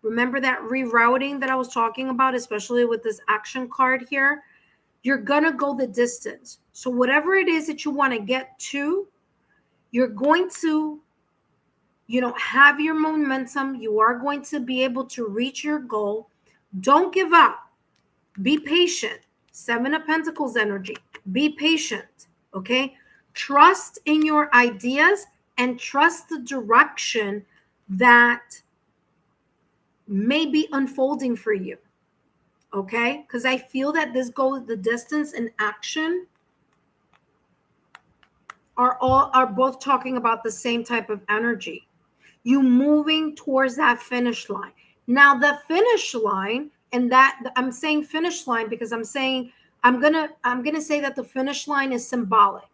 remember that rerouting that I was talking about, especially with this action card here. You're going to go the distance. So whatever it is that you want to get to, you're going to, have your momentum. You are going to be able to reach your goal. Don't give up. Be patient. Seven of Pentacles energy. Be patient. Okay? Trust in your ideas and trust the direction that may be unfolding for you. Okay? Because I feel that this go the distance and action are both talking about the same type of energy. You moving towards that finish line. Now the finish line, and that I'm saying finish line because I'm gonna say that the finish line is symbolic.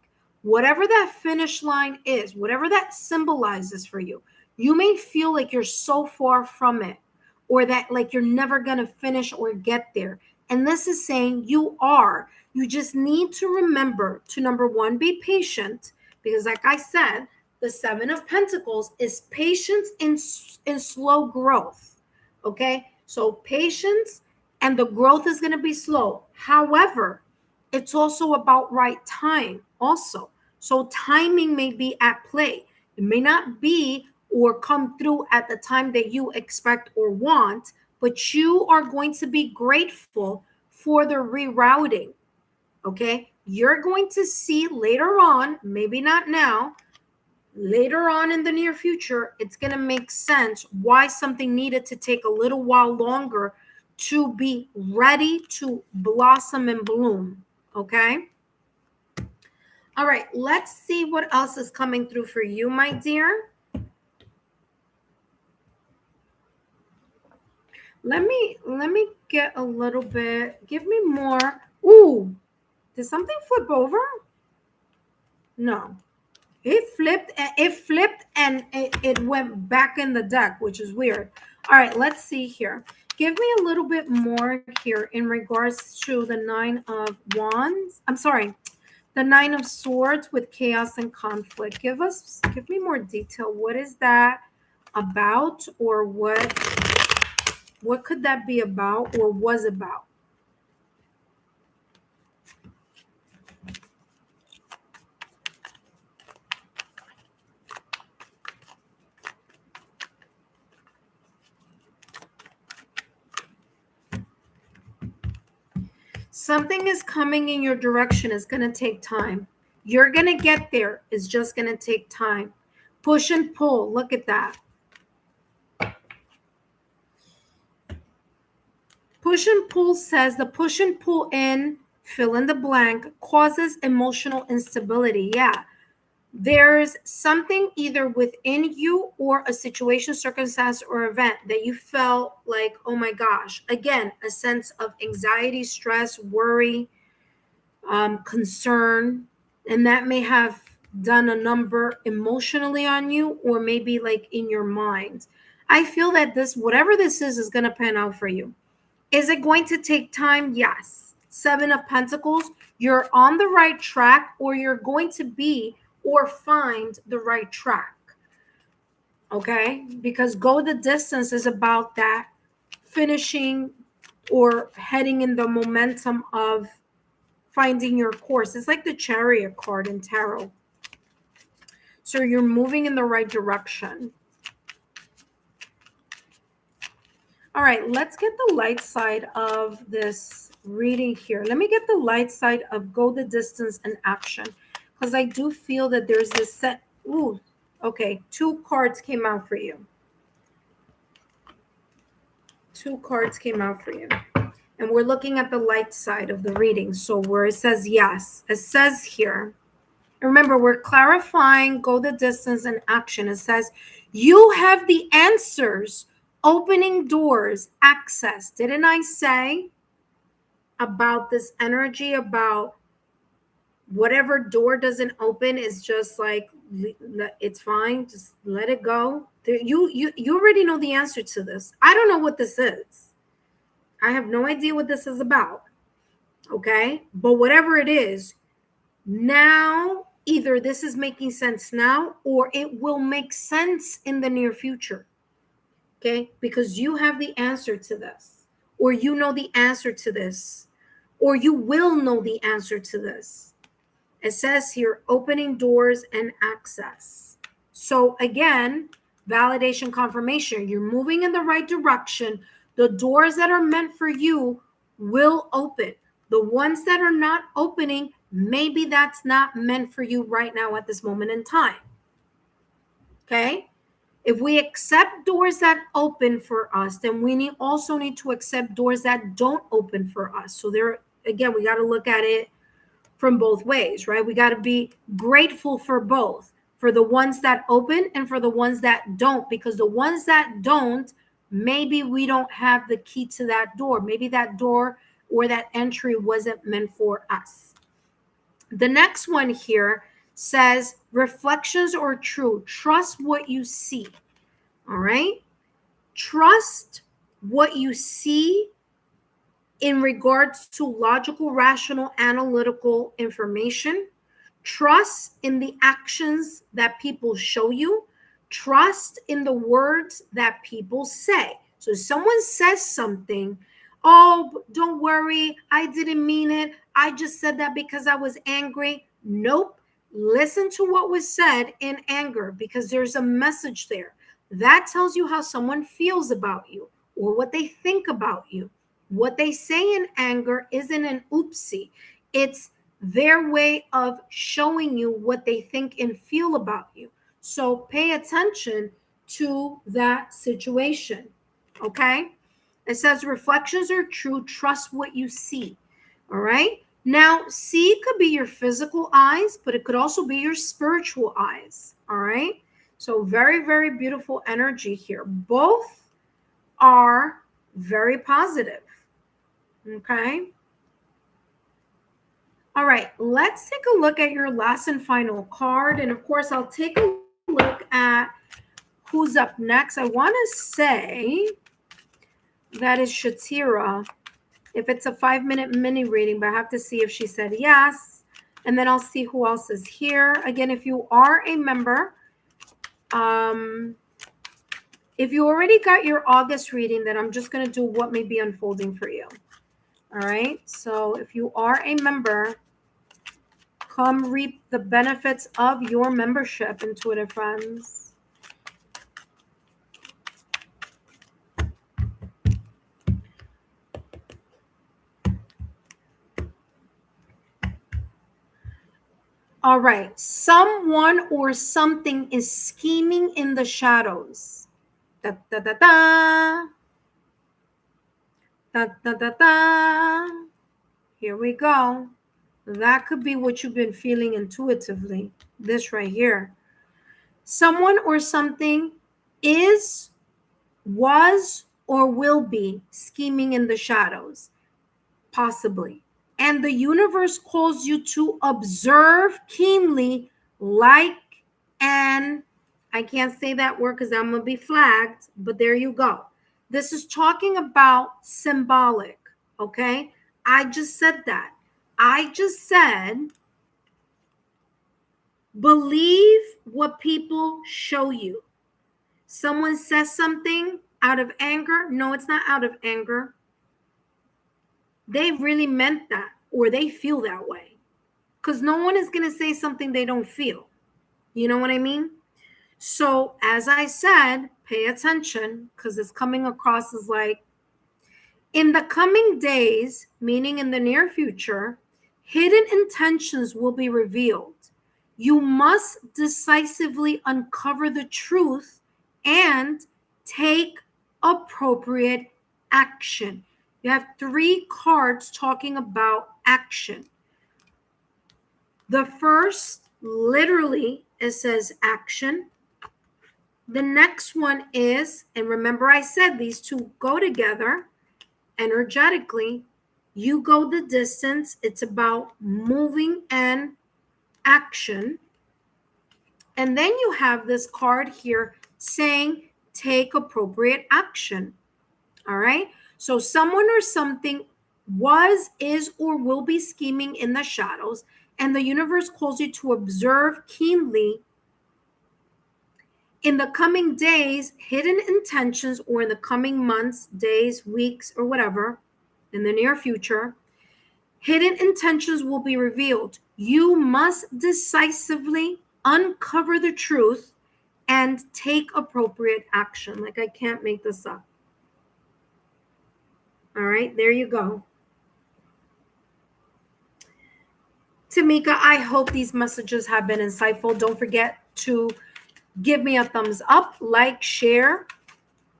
Whatever that finish line is, whatever that symbolizes for you, you may feel like you're so far from it, or that like you're never gonna finish or get there. And this is saying you are. You just need to remember to, number one, be patient, because like I said, the Seven of Pentacles is patience in slow growth. Okay, so patience, and the growth is going to be slow. However, it's also about right time also. So timing may be at play. It may not be or come through at the time that you expect or want, but you are going to be grateful for the rerouting. Okay, you're going to see later on, maybe not now, later on in the near future, it's going to make sense why something needed to take a little while longer to be ready to blossom and bloom. Okay. All right. Let's see what else is coming through for you, my dear. Let me get a little bit. Give me more. Ooh, did something flip over? No. It flipped and it went back in the deck, which is weird. All right, let's see here. Give me a little bit more here in regards to the Nine of Wands. I'm sorry, the Nine of Swords with chaos and conflict. Give me more detail. What is that about, or what could that be about or was about? Something is coming in your direction. It's going to take time. You're going to get there. It's just going to take time. Push and pull. Look at that. Push and pull says the push and pull in, fill in the blank, causes emotional instability. Yeah. There's something either within you or a situation, circumstance, or event that you felt like, oh my gosh, again, a sense of anxiety, stress, worry, concern, and that may have done a number emotionally on you, or maybe like in your mind. I feel that whatever this is going to pan out for you. Is it going to take time? Yes. Seven of Pentacles, you're on the right track, or you're going to be or find the right track. Okay? Because go the distance is about that finishing or heading in the momentum of finding your course. It's like the Chariot card in tarot. So you're moving in the right direction. All right, let's get the light side of this reading here. Let me get the light side of go the distance and action, because I do feel that there's this set. Ooh, okay, 2 cards came out for you. 2 cards came out for you. And we're looking at the light side of the reading. So where it says yes, it says here, remember, we're clarifying go the distance and action. It says you have the answers, opening doors, access. Didn't I say about this energy, about whatever door doesn't open is just like, it's fine, just let it go. You already know the answer to this. I don't know what this is. I have no idea what this is about. Okay, but whatever it is, now either this is making sense now, or it will make sense in the near future. Okay, because you have the answer to this, or you know the answer to this, or you will know the answer to this. It says here, opening doors and access. So again, validation, confirmation. You're moving in the right direction. The doors that are meant for you will open. The ones that are not opening, maybe that's not meant for you right now at this moment in time. Okay? If we accept doors that open for us, then we also need to accept doors that don't open for us. So there, again, we got to look at it from both ways, right? We got to be grateful for both, for the ones that open and for the ones that don't, because the ones that don't, maybe we don't have the key to that door. Maybe that door or that entry wasn't meant for us. The next one here says reflections or true. Trust what you see. All right. Trust what you see in regards to logical, rational, analytical information. Trust in the actions that people show you. Trust in the words that people say. So if someone says something, oh, don't worry, I didn't mean it, I just said that because I was angry. Nope. Listen to what was said in anger, because there's a message there. That tells you how someone feels about you or what they think about you. What they say in anger isn't an oopsie. It's their way of showing you what they think and feel about you. So pay attention to that situation. Okay? It says reflections are true. Trust what you see. All right? Now, see could be your physical eyes, but it could also be your spiritual eyes. All right? So very, very beautiful energy here. Both are very positive. Okay? All right, let's take a look at your last and final card. And of course, I'll take a look at who's up next. I want to say that is Shatira. If it's a 5-minute mini reading, but I have to see if she said yes. And then I'll see who else is here. Again, if you are a member, if you already got your August reading, then I'm just going to do what may be unfolding for you. All right. So if you are a member, come reap the benefits of your membership, intuitive friends. All right. Someone or something is scheming in the shadows. Da, da, da, da. Da, da, da, da. Here we go. That could be what you've been feeling intuitively. This right here. Someone or something is, was, or will be scheming in the shadows. Possibly. And the universe calls you to observe keenly, like an, I can't say that word because I'm going to be flagged, but there you go. This is talking about symbolic, okay? I just said that. I just said, believe what people show you. Someone says something out of anger. No, it's not out of anger. They really meant that, or they feel that way. Because no one is going to say something they don't feel. You know what I mean? So, as I said, pay attention, because it's coming across as like, in the coming days, meaning in the near future, hidden intentions will be revealed. You must decisively uncover the truth and take appropriate action. You have 3 cards talking about action. The first, literally, it says action. The next one is, and remember I said these two go together energetically. You go the distance. It's about moving and action. And then you have this card here saying take appropriate action. All right. So someone or something was, is, or will be scheming in the shadows, and the universe calls you to observe keenly. In the coming days, hidden intentions, or in the coming months, days, weeks, or whatever, in the near future, hidden intentions will be revealed. You must decisively uncover the truth and take appropriate action. Like, I can't make this up. All right, there you go. Tamika, I hope these messages have been insightful. Don't forget to give me a thumbs up, like, share.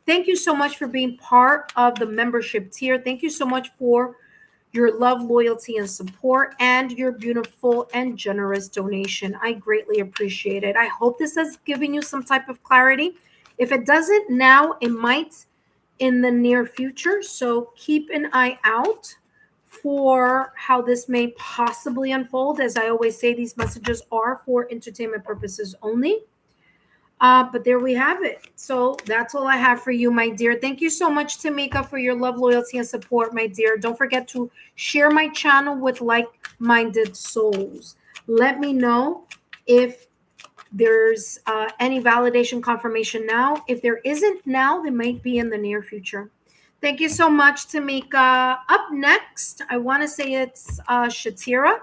Thank you so much for being part of the membership tier. Thank you so much for your love, loyalty, and support, and your beautiful and generous donation. I greatly appreciate it. I hope this has given you some type of clarity. If it doesn't now, it might in the near future. So keep an eye out for how this may possibly unfold. As I always say, these messages are for entertainment purposes only. But there we have it. So that's all I have for you, my dear. Thank you so much, Tamika, for your love, loyalty, and support, my dear. Don't forget to share my channel with like-minded souls. Let me know if there's any validation confirmation now. If there isn't now, there might be in the near future. Thank you so much, Tamika. Up next, I want to say it's Shatira.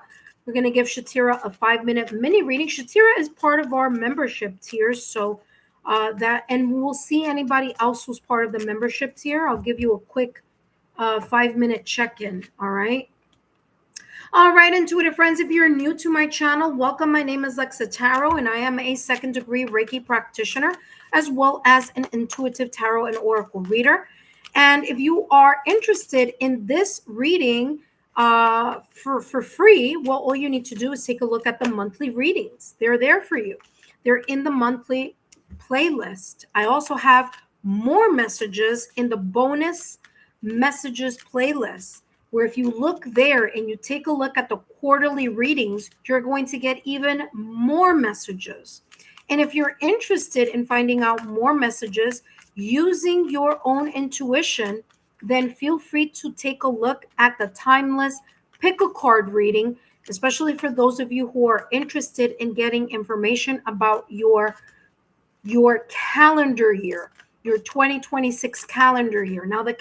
We're going to give Shatira a 5-minute mini reading. Shatira is part of our membership tier. So and we'll see anybody else who's part of the membership tier. I'll give you a quick 5-minute check-in. All right. All right, intuitive friends, if you're new to my channel, welcome. My name is Lexa Tarot, and I am a second degree Reiki practitioner, as well as an intuitive tarot and oracle reader. And if you are interested in this reading for free, well, all you need to do is take a look at the monthly readings. They're there for you. They're in the monthly playlist. I also have more messages in the bonus messages playlist, where if you look there and you take a look at the quarterly readings, you're going to get even more messages. And if you're interested in finding out more messages using your own intuition, then feel free to take a look at the timeless pick a card reading, especially for those of you who are interested in getting information about your calendar year, your 2026 calendar year. Now the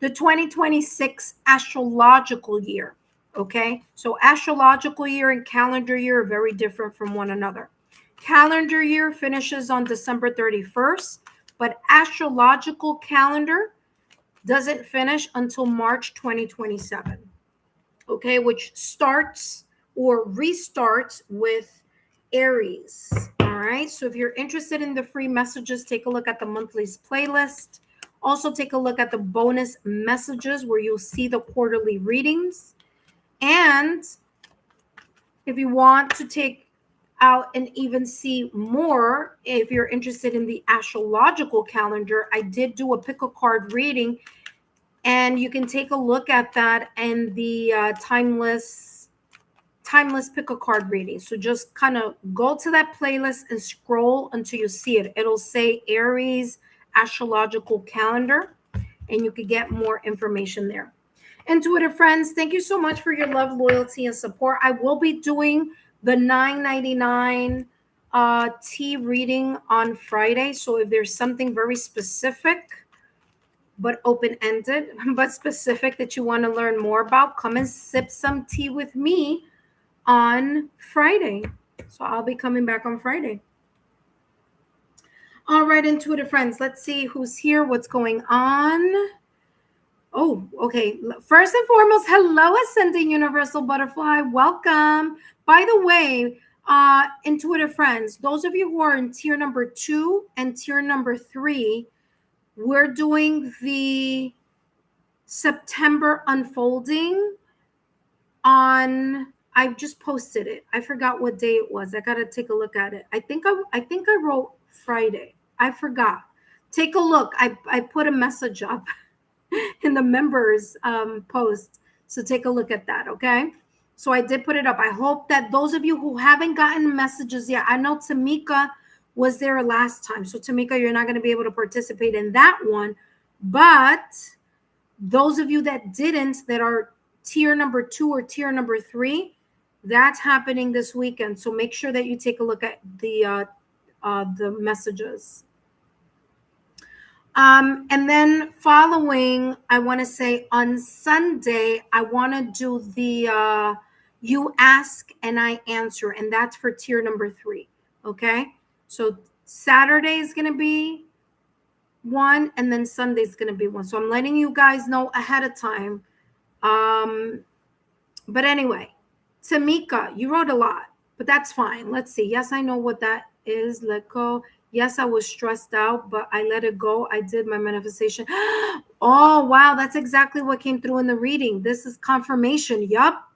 2026 astrological year. Okay, so astrological year and calendar year are very different from one another. Calendar year finishes on December 31st, but astrological calendar doesn't finish until March 2027. Okay, which starts or restarts with Aries. All right, so if you're interested in the free messages, take a look at the monthlies playlist. Also take a look at the bonus messages where you'll see the quarterly readings. And if you want to take out and even see more, if you're interested in the astrological calendar, I did do a pick a card reading, and you can take a look at that and the timeless pick a card reading. So just kind of go to that playlist and scroll until you see it. It'll say Aries astrological calendar, and you could get more information there. Intuitive friends, thank you so much for your love, loyalty, and support. I will be doing the $9.99 tea reading on Friday. So if there's something very specific but open-ended but specific that you want to learn more about, come and sip some tea with me on Friday. So I'll be coming back on Friday. All right, intuitive friends, let's see who's here, what's going on. Oh, okay. First and foremost, hello, Ascending Universal Butterfly. Welcome. By the way, intuitive friends, those of you who are in tier number 2 and tier number 3, we're doing the September unfolding on, I just posted it. I forgot what day it was. I got to take a look at it. I think I wrote Friday. I forgot. Take a look. I put a message up in the members post. So take a look at that, okay? So I did put it up. I hope that those of you who haven't gotten messages yet, I know Tamika was there last time. So Tamika, you're not going to be able to participate in that one. But those of you that didn't, that are tier number 2 or tier number 3, that's happening this weekend. So make sure that you take a look at the messages. And then following, I want to say on Sunday, I want to do the you ask and I answer, and that's for tier number 3. Okay, so Saturday is going to be one, and then Sunday is going to be one. So I'm letting you guys know ahead of time. But anyway, Tamika, you wrote a lot, but that's fine. Let's see. Yes, I know what that is. Let go. Yes, I was stressed out, but I let it go. I did my manifestation. Oh, wow. That's exactly what came through in the reading. This is confirmation. Yup.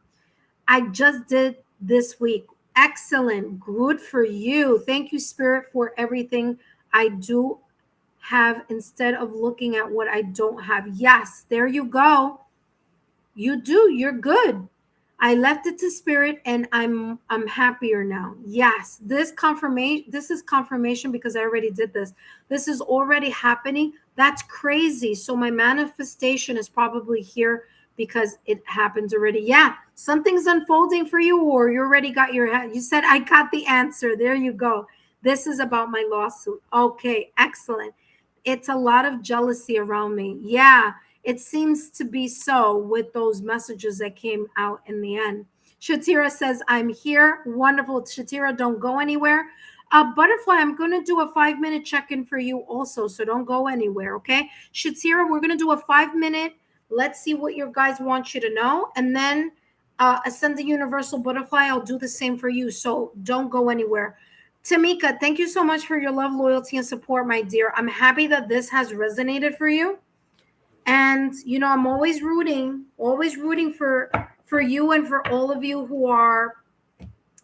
I just did this week. Excellent. Good for you. Thank you, Spirit, for everything I do have instead of looking at what I don't have. Yes, there you go. You do. You're good. I left it to Spirit, and I'm happier now. Yes, this is confirmation because I already did this. This is already happening. That's crazy. So my manifestation is probably here because it happens already. Yeah, something's unfolding for you, or you already got you said, I got the answer. There you go. This is about my lawsuit. Okay, excellent. It's a lot of jealousy around me. Yeah. It seems to be so with those messages that came out in the end. Shatira says, I'm here. Wonderful. Shatira, don't go anywhere. Butterfly, I'm going to do a 5-minute check-in for you also, so don't go anywhere, okay? Shatira, we're going to do a 5-minute. Let's see what your guys want you to know. And then Ascending Universal Butterfly, I'll do the same for you. So don't go anywhere. Tamika, thank you so much for your love, loyalty, and support, my dear. I'm happy that this has resonated for you. And I'm always rooting for you and for all of you who are,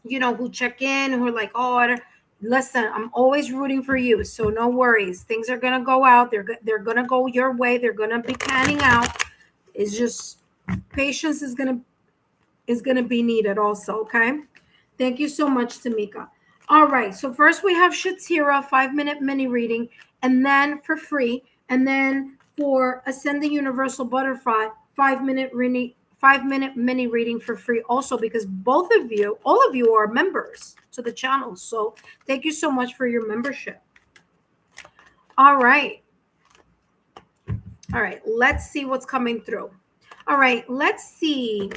who check in, who are like, oh, listen, I'm always rooting for you. So no worries. Things are gonna go out. They're gonna go your way. They're gonna be panning out. It's just patience is gonna be needed also. Okay. Thank you so much, Tamika. All right. So first we have Shatira, 5-minute mini reading, and then for free, and then for Ascending Universal Butterfly, 5-minute mini reading for free also, because all of you are members to the channel. So thank you so much for your membership. All right. All right. Let's see what's coming through. All right. Let's see.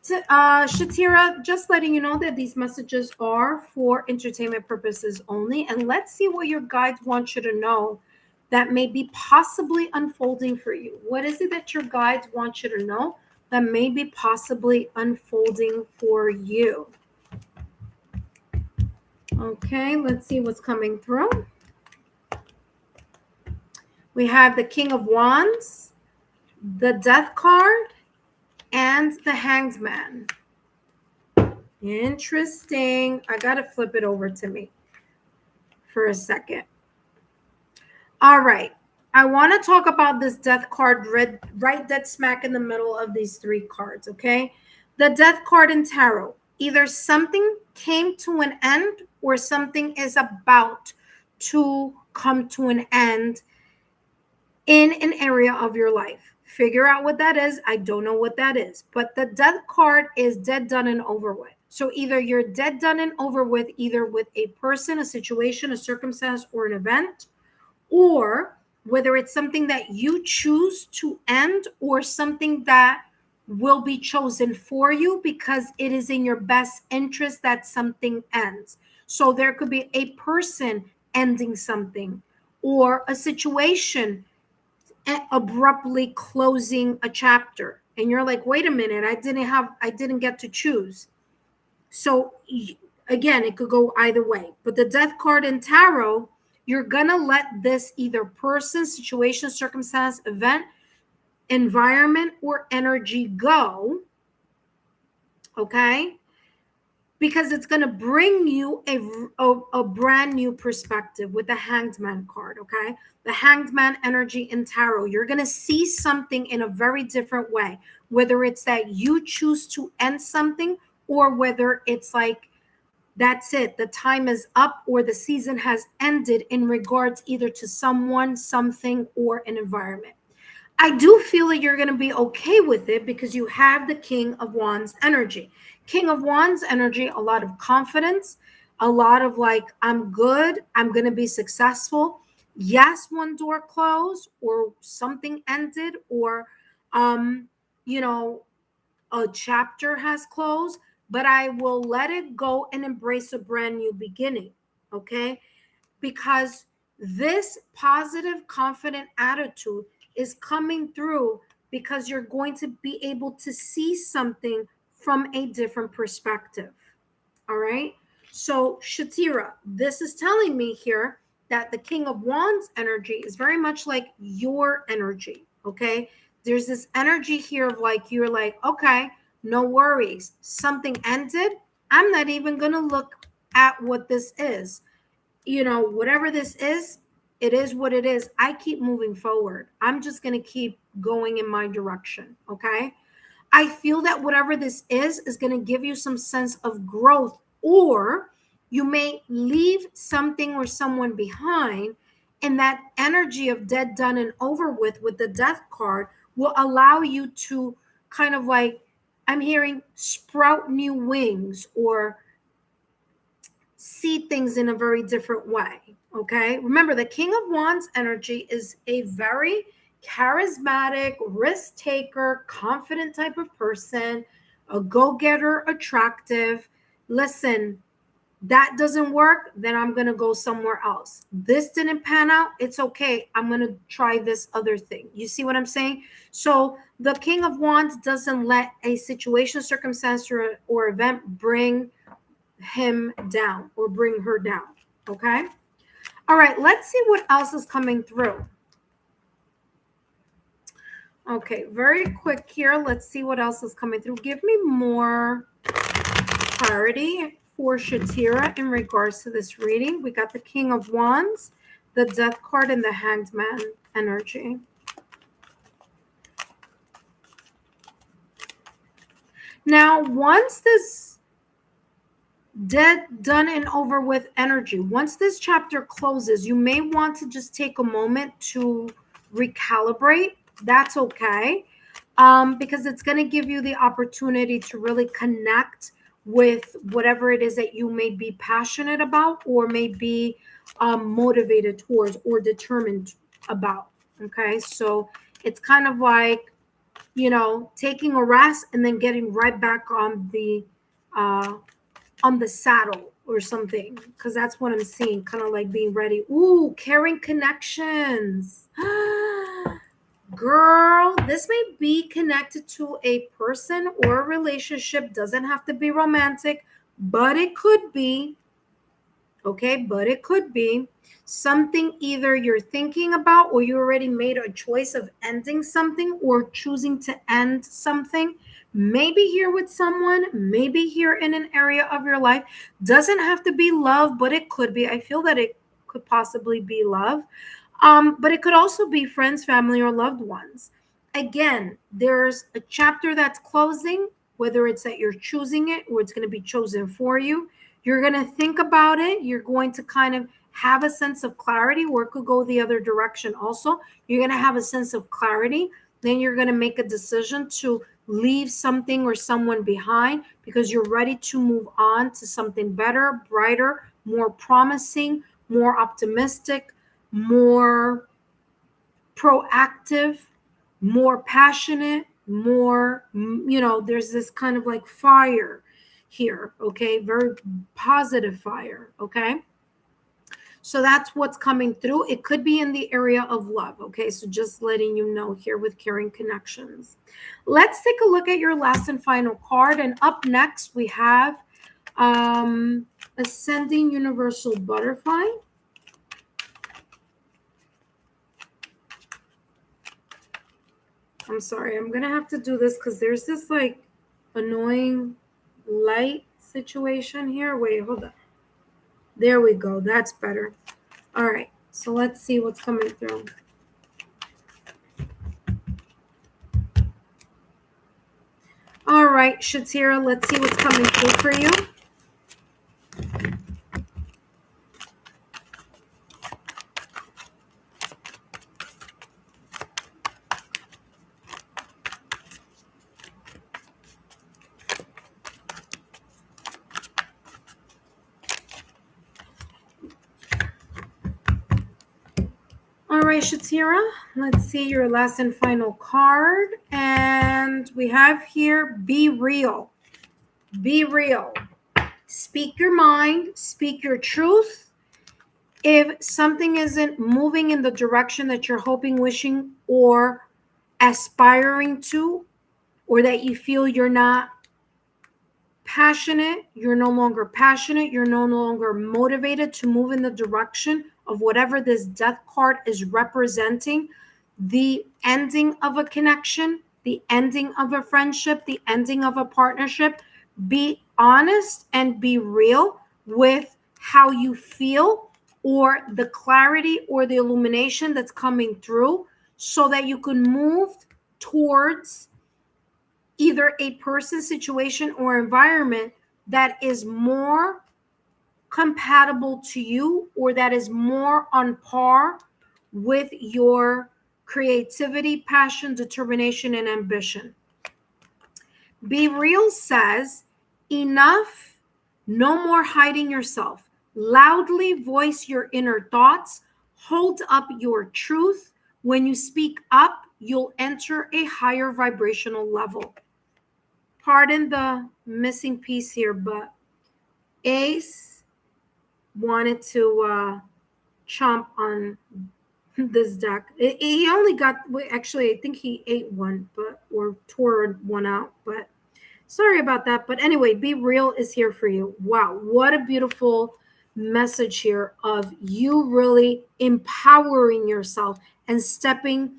Shatira, just letting you know that these messages are for entertainment purposes only. And let's see what your guides want you to know that may be possibly unfolding for you. What is it that your guides want you to know that may be possibly unfolding for you? Okay, let's see what's coming through. We have the King of Wands, the Death card, and the Hanged Man. Interesting. I got to flip it over to me for a second. All right. I want to talk about this Death card right dead smack in the middle of these three cards, okay? The Death card in tarot. Either something came to an end or something is about to come to an end in an area of your life. Figure out what that is. I don't know what that is. But the Death card is dead, done, and over with. So either you're dead, done, and over with, either with a person, a situation, a circumstance, or an event, or whether it's something that you choose to end or something that will be chosen for you because it is in your best interest that something ends. So there could be a person ending something or a situation abruptly closing a chapter. And you're like, wait a minute, I didn't get to choose. So again, it could go either way. But the Death card in tarot, you're going to let this either person, situation, circumstance, event, environment, or energy go, okay? Because it's going to bring you a brand new perspective with the Hanged Man card, okay? The Hanged Man energy in tarot. You're going to see something in a very different way, whether it's that you choose to end something or whether it's like, that's it, the time is up or the season has ended in regards either to someone, something, or an environment. I do feel that you're going to be okay with it because you have the King of Wands energy. King of Wands energy, a lot of confidence, a lot of like, I'm good, I'm going to be successful. Yes, one door closed or something ended or, a chapter has closed, but I will let it go and embrace a brand new beginning, okay? Because this positive, confident attitude is coming through because you're going to be able to see something from a different perspective, all right? So, Shatira, this is telling me here that the King of Wands energy is very much like your energy, okay? There's this energy here of like, you're like, okay, no worries. Something ended. I'm not even going to look at what this is. Whatever this is, it is what it is. I keep moving forward. I'm just going to keep going in my direction. Okay. I feel that whatever this is going to give you some sense of growth, or you may leave something or someone behind. And that energy of dead, done, and over with the Death card will allow you to kind of like, I'm hearing sprout new wings or see things in a very different way. Okay. Remember, the King of Wands energy is a very charismatic, risk taker, confident type of person, a go-getter, attractive. Listen, That doesn't work, then I'm going to go somewhere else. This didn't pan out. It's okay. I'm going to try this other thing. You see what I'm saying? So the King of Wands doesn't let a situation, circumstance, or event bring him down or bring her down. Okay. All right. Let's see what else is coming through. Okay. Very quick here. Let's see what else is coming through. Give me more clarity for Shatira in regards to this reading. We got the King of Wands, the Death card, and the Hanged Man energy. Now, once this done and over with energy, once this chapter closes, you may want to just take a moment to recalibrate. That's okay, because it's going to give you the opportunity to really connect with whatever it is that you may be passionate about or may be motivated towards or determined about. Okay, so it's kind of like, taking a rest and then getting right back on the saddle or something, because that's what I'm seeing, kind of like being ready. Ooh, caring connections. Girl, this may be connected to a person or a relationship. Doesn't have to be romantic, but it could be. Okay, but it could be something either you're thinking about or you already made a choice of ending something or choosing to end something. Maybe here with someone, maybe here in an area of your life. Doesn't have to be love, but it could be. I feel that it could possibly be love. But it could also be friends, family, or loved ones. Again, there's a chapter that's closing, whether it's that you're choosing it or it's going to be chosen for you. You're going to think about it. You're going to kind of have a sense of clarity, or it could go the other direction also. You're going to have a sense of clarity. Then you're going to make a decision to leave something or someone behind because you're ready to move on to something better, brighter, more promising, more optimistic, more proactive, more passionate, more, there's this kind of like fire here, okay? Very positive fire, okay? So that's what's coming through. It could be in the area of love, okay? So just letting you know here with Caring Connections. Let's take a look at your last and final card. And up next, we have Ascending Universal Butterfly. I'm sorry, I'm gonna have to do this because there's this like annoying light situation here. Wait, hold on. There we go. That's better. All right. So let's see what's coming through. All right, Shatira, let's see what's coming through for you. All right, Shatira, let's see your last and final card. And we have here, be real. Be real. Speak your mind, speak your truth. If something isn't moving in the direction that you're hoping, wishing, or aspiring to, or that you feel you're not passionate, you're no longer passionate, you're no longer motivated to move in the direction of whatever this death card is representing, the ending of a connection, the ending of a friendship, the ending of a partnership, be honest and be real with how you feel or the clarity or the illumination that's coming through so that you can move towards either a person, situation, or environment that is more compatible to you or that is more on par with your creativity, passion, determination, and ambition. Be Real says, enough, no more hiding yourself. Loudly voice your inner thoughts. Hold up your truth. When you speak up, you'll enter a higher vibrational level. Pardon the missing piece here, but Ace wanted to chomp on this deck. He only got, actually, I think he ate one, but or tore one out. But sorry about that. But anyway, Be Real is here for you. Wow, what a beautiful message here of you really empowering yourself and stepping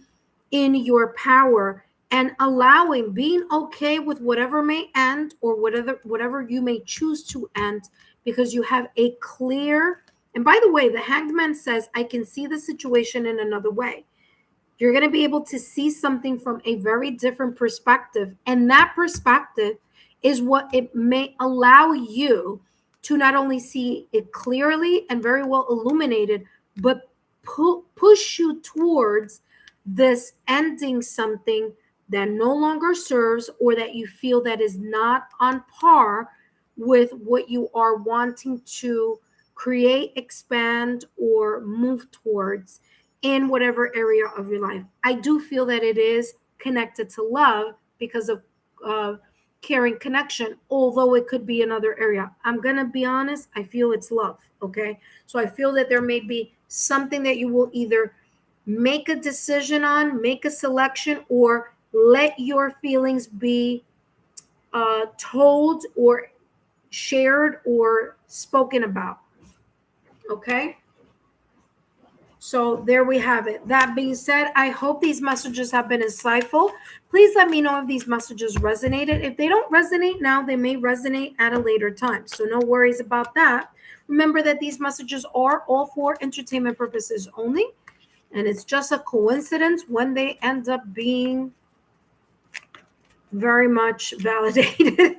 in your power and allowing, being okay with whatever may end or whatever you may choose to end, because you have a clear. And by the way, the Hanged Man says, I can see the situation in another way. You're going to be able to see something from a very different perspective. And that perspective is what it may allow you to not only see it clearly and very well illuminated, but push you towards this ending something that no longer serves, or that you feel that is not on par with what you are wanting to create, expand, or move towards in whatever area of your life. I do feel that it is connected to love because of caring connection, although it could be another area. I'm going to be honest, I feel it's love. Okay. So I feel that there may be something that you will either make a decision on, make a selection, or let your feelings be told or shared or spoken about. Okay. So there we have it. That being said, I hope these messages have been insightful. Please let me know if these messages resonated. If they don't resonate now, they may resonate at a later time. So no worries about that. Remember that these messages are all for entertainment purposes only. And it's just a coincidence when they end up being very much validated.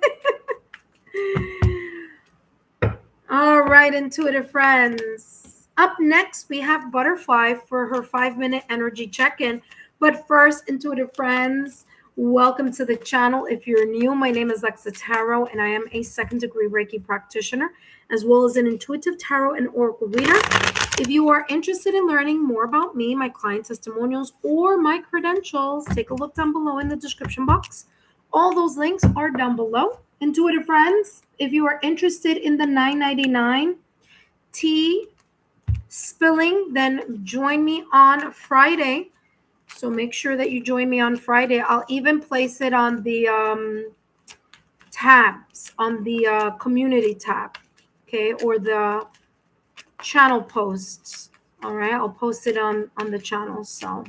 All right, intuitive friends. Up next, we have Butterfly for her 5-minute energy check-in. But first, intuitive friends, welcome to the channel. If you're new, my name is Lexa Tarot, and I am a second-degree Reiki practitioner, as well as an intuitive tarot and oracle reader. If you are interested in learning more about me, my client testimonials, or my credentials, take a look down below in the description box. All those links are down below. Intuitive friends, if you are interested in the $9.99 tea spilling, then join me on Friday. So make sure that you join me on Friday. I'll even place it on the tabs, on the community tab, okay, or the channel posts. All right, I'll post it on the channel. So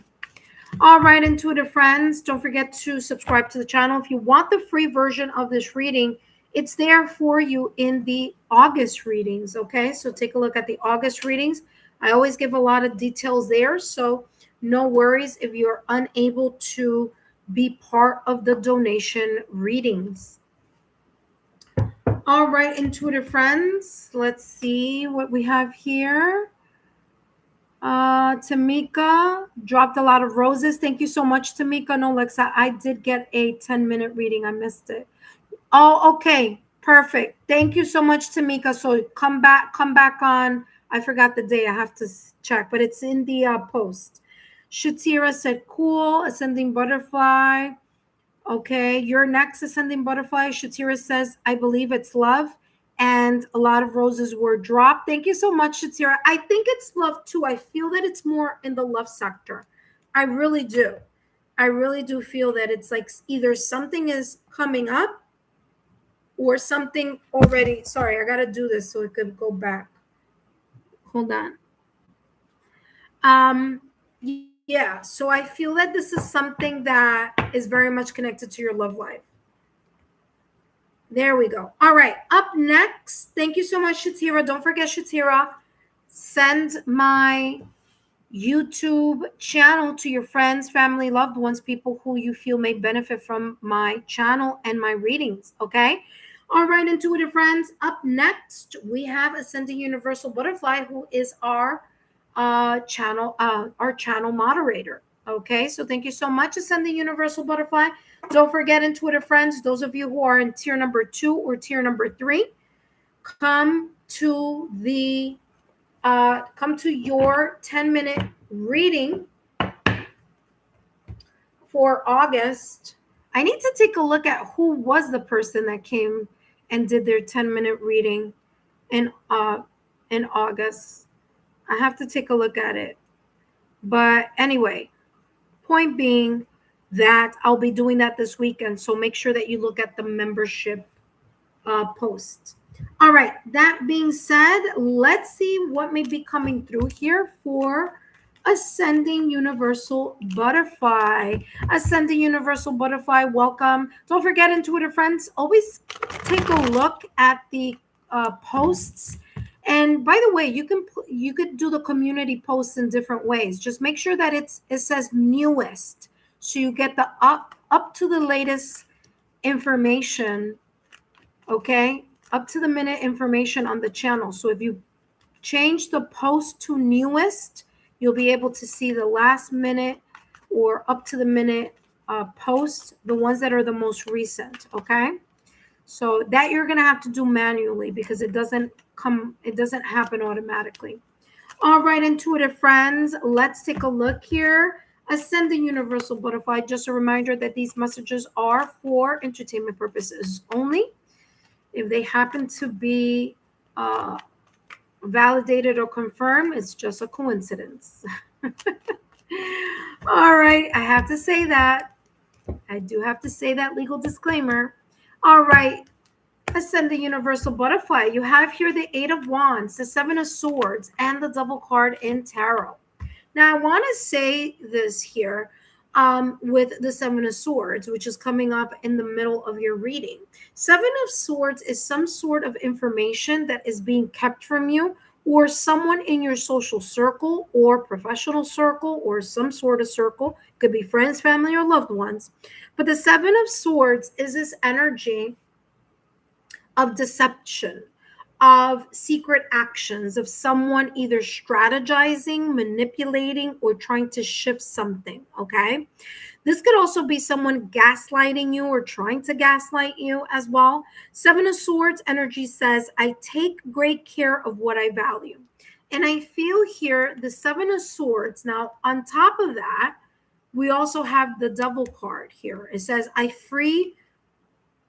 all right, intuitive friends, don't forget to subscribe to the channel. If you want the free version of this reading, it's there for you in the August readings, okay? So take a look at the August readings. I always give a lot of details there, so no worries if you're unable to be part of the donation readings. All right, intuitive friends, let's see what we have here. Tamika dropped a lot of roses. Thank you so much, Tamika. No, Lexa, I did get a 10-minute reading. I missed it. Oh, okay. Perfect. Thank you so much, Tamika. So come back on. I forgot the day. I have to check, but it's in the post. Shatira said, cool. Ascending butterfly. Okay. Your next ascending butterfly. Shatira says, I believe it's love. And a lot of roses were dropped. Thank you so much, Shatira. I think it's love too. I feel that it's more in the love sector. I really do. I really do feel that it's like either something is coming up or something already. Sorry, I got to do this so it could go back. Hold on. Yeah, so I feel that this is something that is very much connected to your love life. There we go. All right, up next, thank you so much, Shatira. Don't forget, Shatira, send my YouTube channel to your friends, family, loved ones, people who you feel may benefit from my channel and my readings, okay? All right, intuitive friends, up next, we have Ascending Universal Butterfly, who is our channel moderator. Okay, so thank you so much, Ascending Universal Butterfly. Don't forget, intuitive friends, those of you who are in tier number 2 or tier number 3, come to your 10-minute reading for August. I need to take a look at who was the person that came and did their 10-minute reading in in August. I have to take a look at it. But anyway, point being that I'll be doing that this weekend. So make sure that you look at the membership post. All right. That being said, let's see what may be coming through here for Ascending Universal Butterfly. Ascending Universal Butterfly, welcome. Don't forget, intuitive friends, always take a look at the posts. And by the way, you could do the community posts in different ways. Just make sure that it says newest, so you get the up to the latest information. Okay, up to the minute information on the channel. So if you change the post to newest, you'll be able to see the last minute or up to the minute posts, the ones that are the most recent. Okay, so that you're gonna have to do manually because it doesn't happen automatically. All right, intuitive friends, let's take a look here. Ascending Universal Butterfly, just a reminder that these messages are for entertainment purposes only. If they happen to be validated or confirmed, it's just a coincidence. All right, I have to say that. I do have to say that legal disclaimer. All right, Ascending Universal Butterfly, you have here the Eight of Wands, the Seven of Swords, and the Devil card in Tarot. Now, I want to say this here with the Seven of Swords, which is coming up in the middle of your reading. Seven of Swords is some sort of information that is being kept from you, or someone in your social circle or professional circle or some sort of circle. Could be friends, family, or loved ones. But the Seven of Swords is this energy of deception, of secret actions, of someone either strategizing, manipulating, or trying to shift something. Okay. This could also be someone gaslighting you or trying to gaslight you as well. Seven of Swords energy says, I take great care of what I value. And I feel here the Seven of Swords. Now, on top of that, we also have the Devil card here. It says, I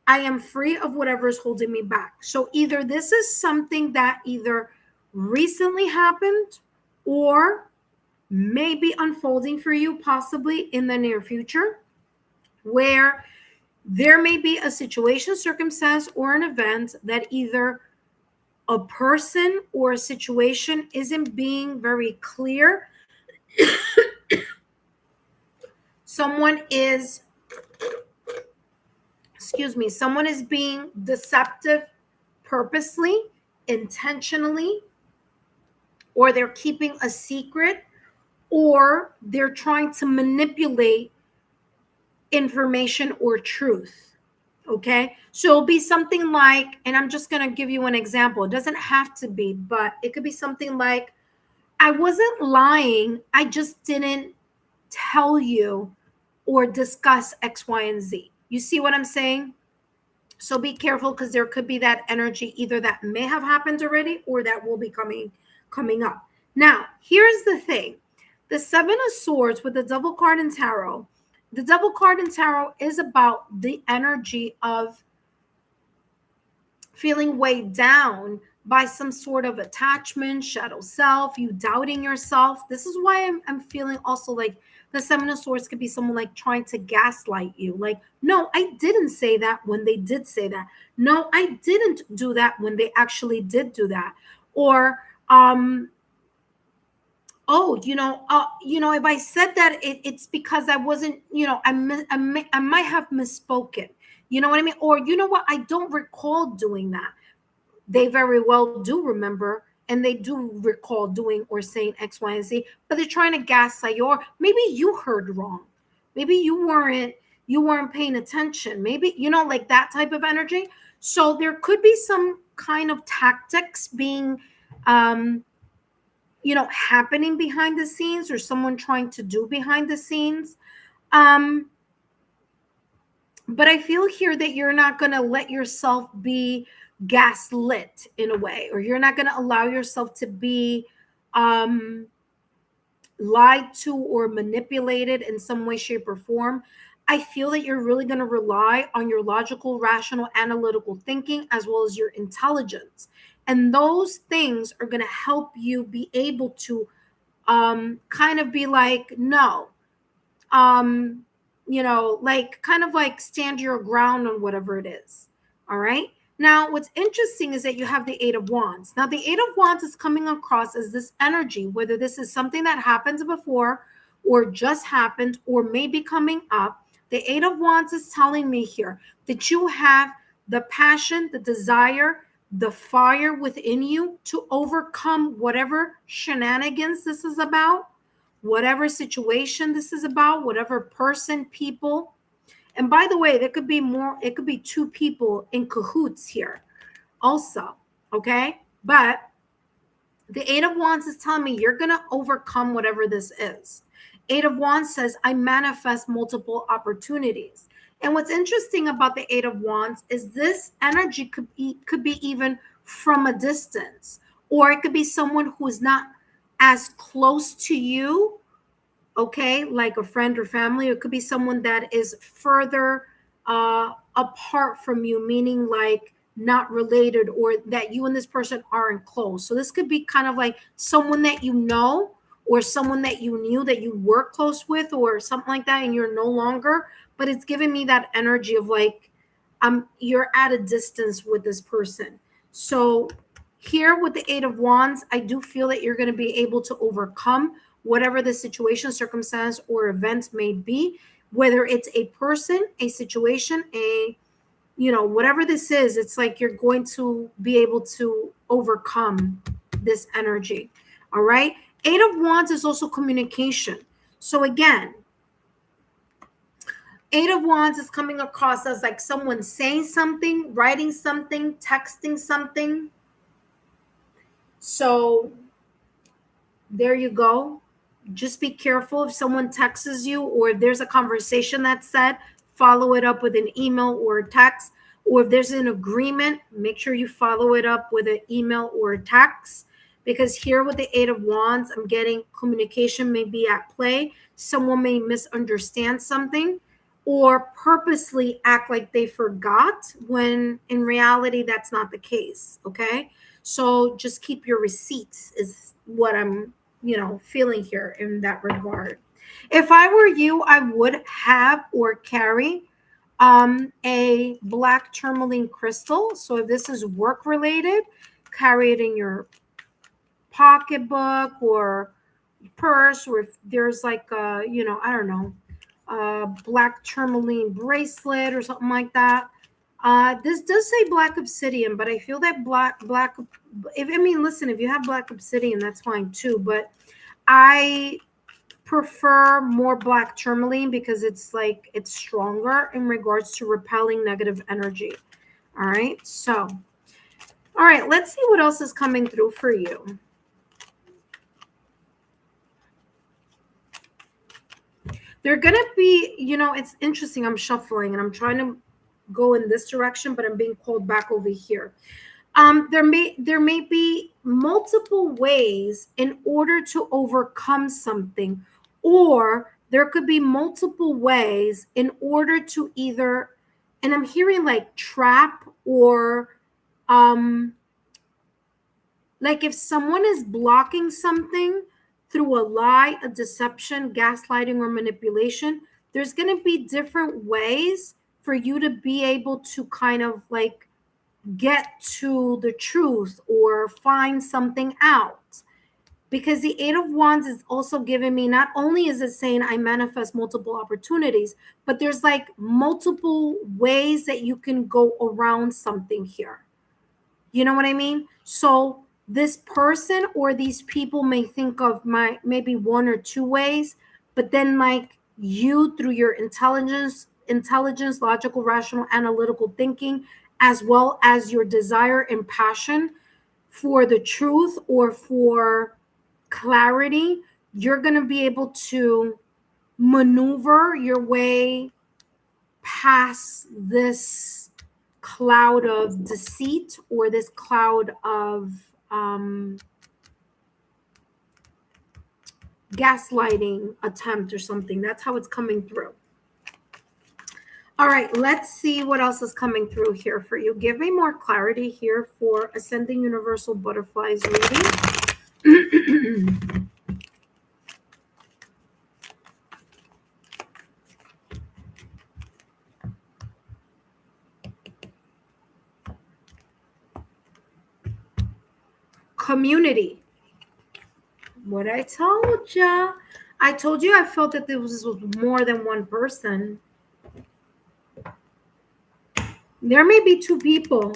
am free of whatever is holding me back. So either this is something that either recently happened or may be unfolding for you possibly in the near future, where there may be a situation, circumstance, or an event that either a person or a situation isn't being very clear. Someone is being deceptive purposely, intentionally, or they're keeping a secret, or they're trying to manipulate information or truth. Okay, so it'll be something like, and I'm just going to give you an example. It doesn't have to be, but it could be something like, I wasn't lying, I just didn't tell you or discuss X, Y, and Z. You see what I'm saying? So be careful, because there could be that energy either that may have happened already or that will be coming up. Now, here's the thing. The Seven of Swords with the Devil card in Tarot. The Devil card in Tarot is about the energy of feeling weighed down by some sort of attachment, shadow self, you doubting yourself. This is why I'm feeling also like the Seven of Swords could be someone like trying to gaslight you. Like, no, I didn't say that when they did say that. No, I didn't do that when they actually did do that. Or, oh, if I said that, it's because I wasn't, I might have misspoken. You know what I mean? Or, you know what? I don't recall doing that. They very well do remember, and they do recall doing or saying X, Y, and Z, but they're trying to gaslight you. Or maybe you heard wrong. Maybe you weren't paying attention. Maybe, like that type of energy. So there could be some kind of tactics being, happening behind the scenes, or someone trying to do behind the scenes. But I feel here that you're not going to let yourself be gaslit in a way, or you're not going to allow yourself to be lied to or manipulated in some way, shape, or form. I feel that you're really going to rely on your logical, rational, analytical thinking, as well as your intelligence. And those things are going to help you be able to kind of be like, no, um, like kind of like stand your ground on whatever it is. All right. Now, what's interesting is that you have the Eight of Wands. Now, the Eight of Wands is coming across as this energy, whether this is something that happened before or just happened or may be coming up. The Eight of Wands is telling me here that you have the passion, the desire, the fire within you to overcome whatever shenanigans this is about, whatever situation this is about, whatever person, people. And by the way, there could be more, it could be two people in cahoots here also. Okay. But the Eight of Wands is telling me you're going to overcome whatever this is. Eight of Wands says, I manifest multiple opportunities. And what's interesting about the Eight of Wands is this energy could be even from a distance, or it could be someone who's not as close to you, okay, like a friend or family. It could be someone that is further apart from you, meaning like not related, or that you and this person aren't close. So this could be kind of like someone that you know, or someone that you knew that you were close with, or something like that, and you're no longer. But it's giving me that energy of like, you're at a distance with this person. So here with the Eight of Wands, I do feel that you're going to be able to overcome whatever the situation, circumstance, or event may be, whether it's a person, a situation, whatever this is. It's like you're going to be able to overcome this energy. All right. Eight of Wands is also communication. So again, Eight of Wands is coming across as like someone saying something, writing something, texting something. So there you go. Just be careful if someone texts you, or if there's a conversation that's said, follow it up with an email or a text. Or if there's an agreement, make sure you follow it up with an email or a text. Because here with the Eight of Wands, I'm getting communication may be at play. Someone may misunderstand something or purposely act like they forgot, when in reality, that's not the case. Okay. So just keep your receipts is what I'm feeling here in that regard. If I were you, I would have or carry a black tourmaline crystal. So if this is work related, carry it in your pocketbook or purse, or if there's like a, I don't know, a black tourmaline bracelet or something like that. This does say black obsidian, but I feel that listen, if you have black obsidian, that's fine too. But I prefer more black tourmaline because it's stronger in regards to repelling negative energy. All right. So, all right, let's see what else is coming through for you. They're going to be, it's interesting. I'm shuffling and I'm trying to go in this direction, but I'm being called back over here. There may be multiple ways in order to overcome something, or there could be multiple ways in order to either, and I'm hearing like trap, or like if someone is blocking something through a lie, a deception, gaslighting, or manipulation, there's going to be different ways for you to be able to kind of like get to the truth or find something out. Because the Eight of Wands is also giving me, not only is it saying I manifest multiple opportunities, but there's like multiple ways that you can go around something here. You know what I mean? So this person or these people may think of maybe one or two ways, but then like you, through your intelligence, logical, rational, analytical thinking, as well as your desire and passion for the truth or for clarity, you're going to be able to maneuver your way past this cloud of deceit, or this cloud of gaslighting attempt or something. That's how it's coming through. All right, let's see what else is coming through here for you. Give me more clarity here for Ascending Universal Butterflies reading. Community. What I told ya. I told you I felt that this was more than one person. There may be two people.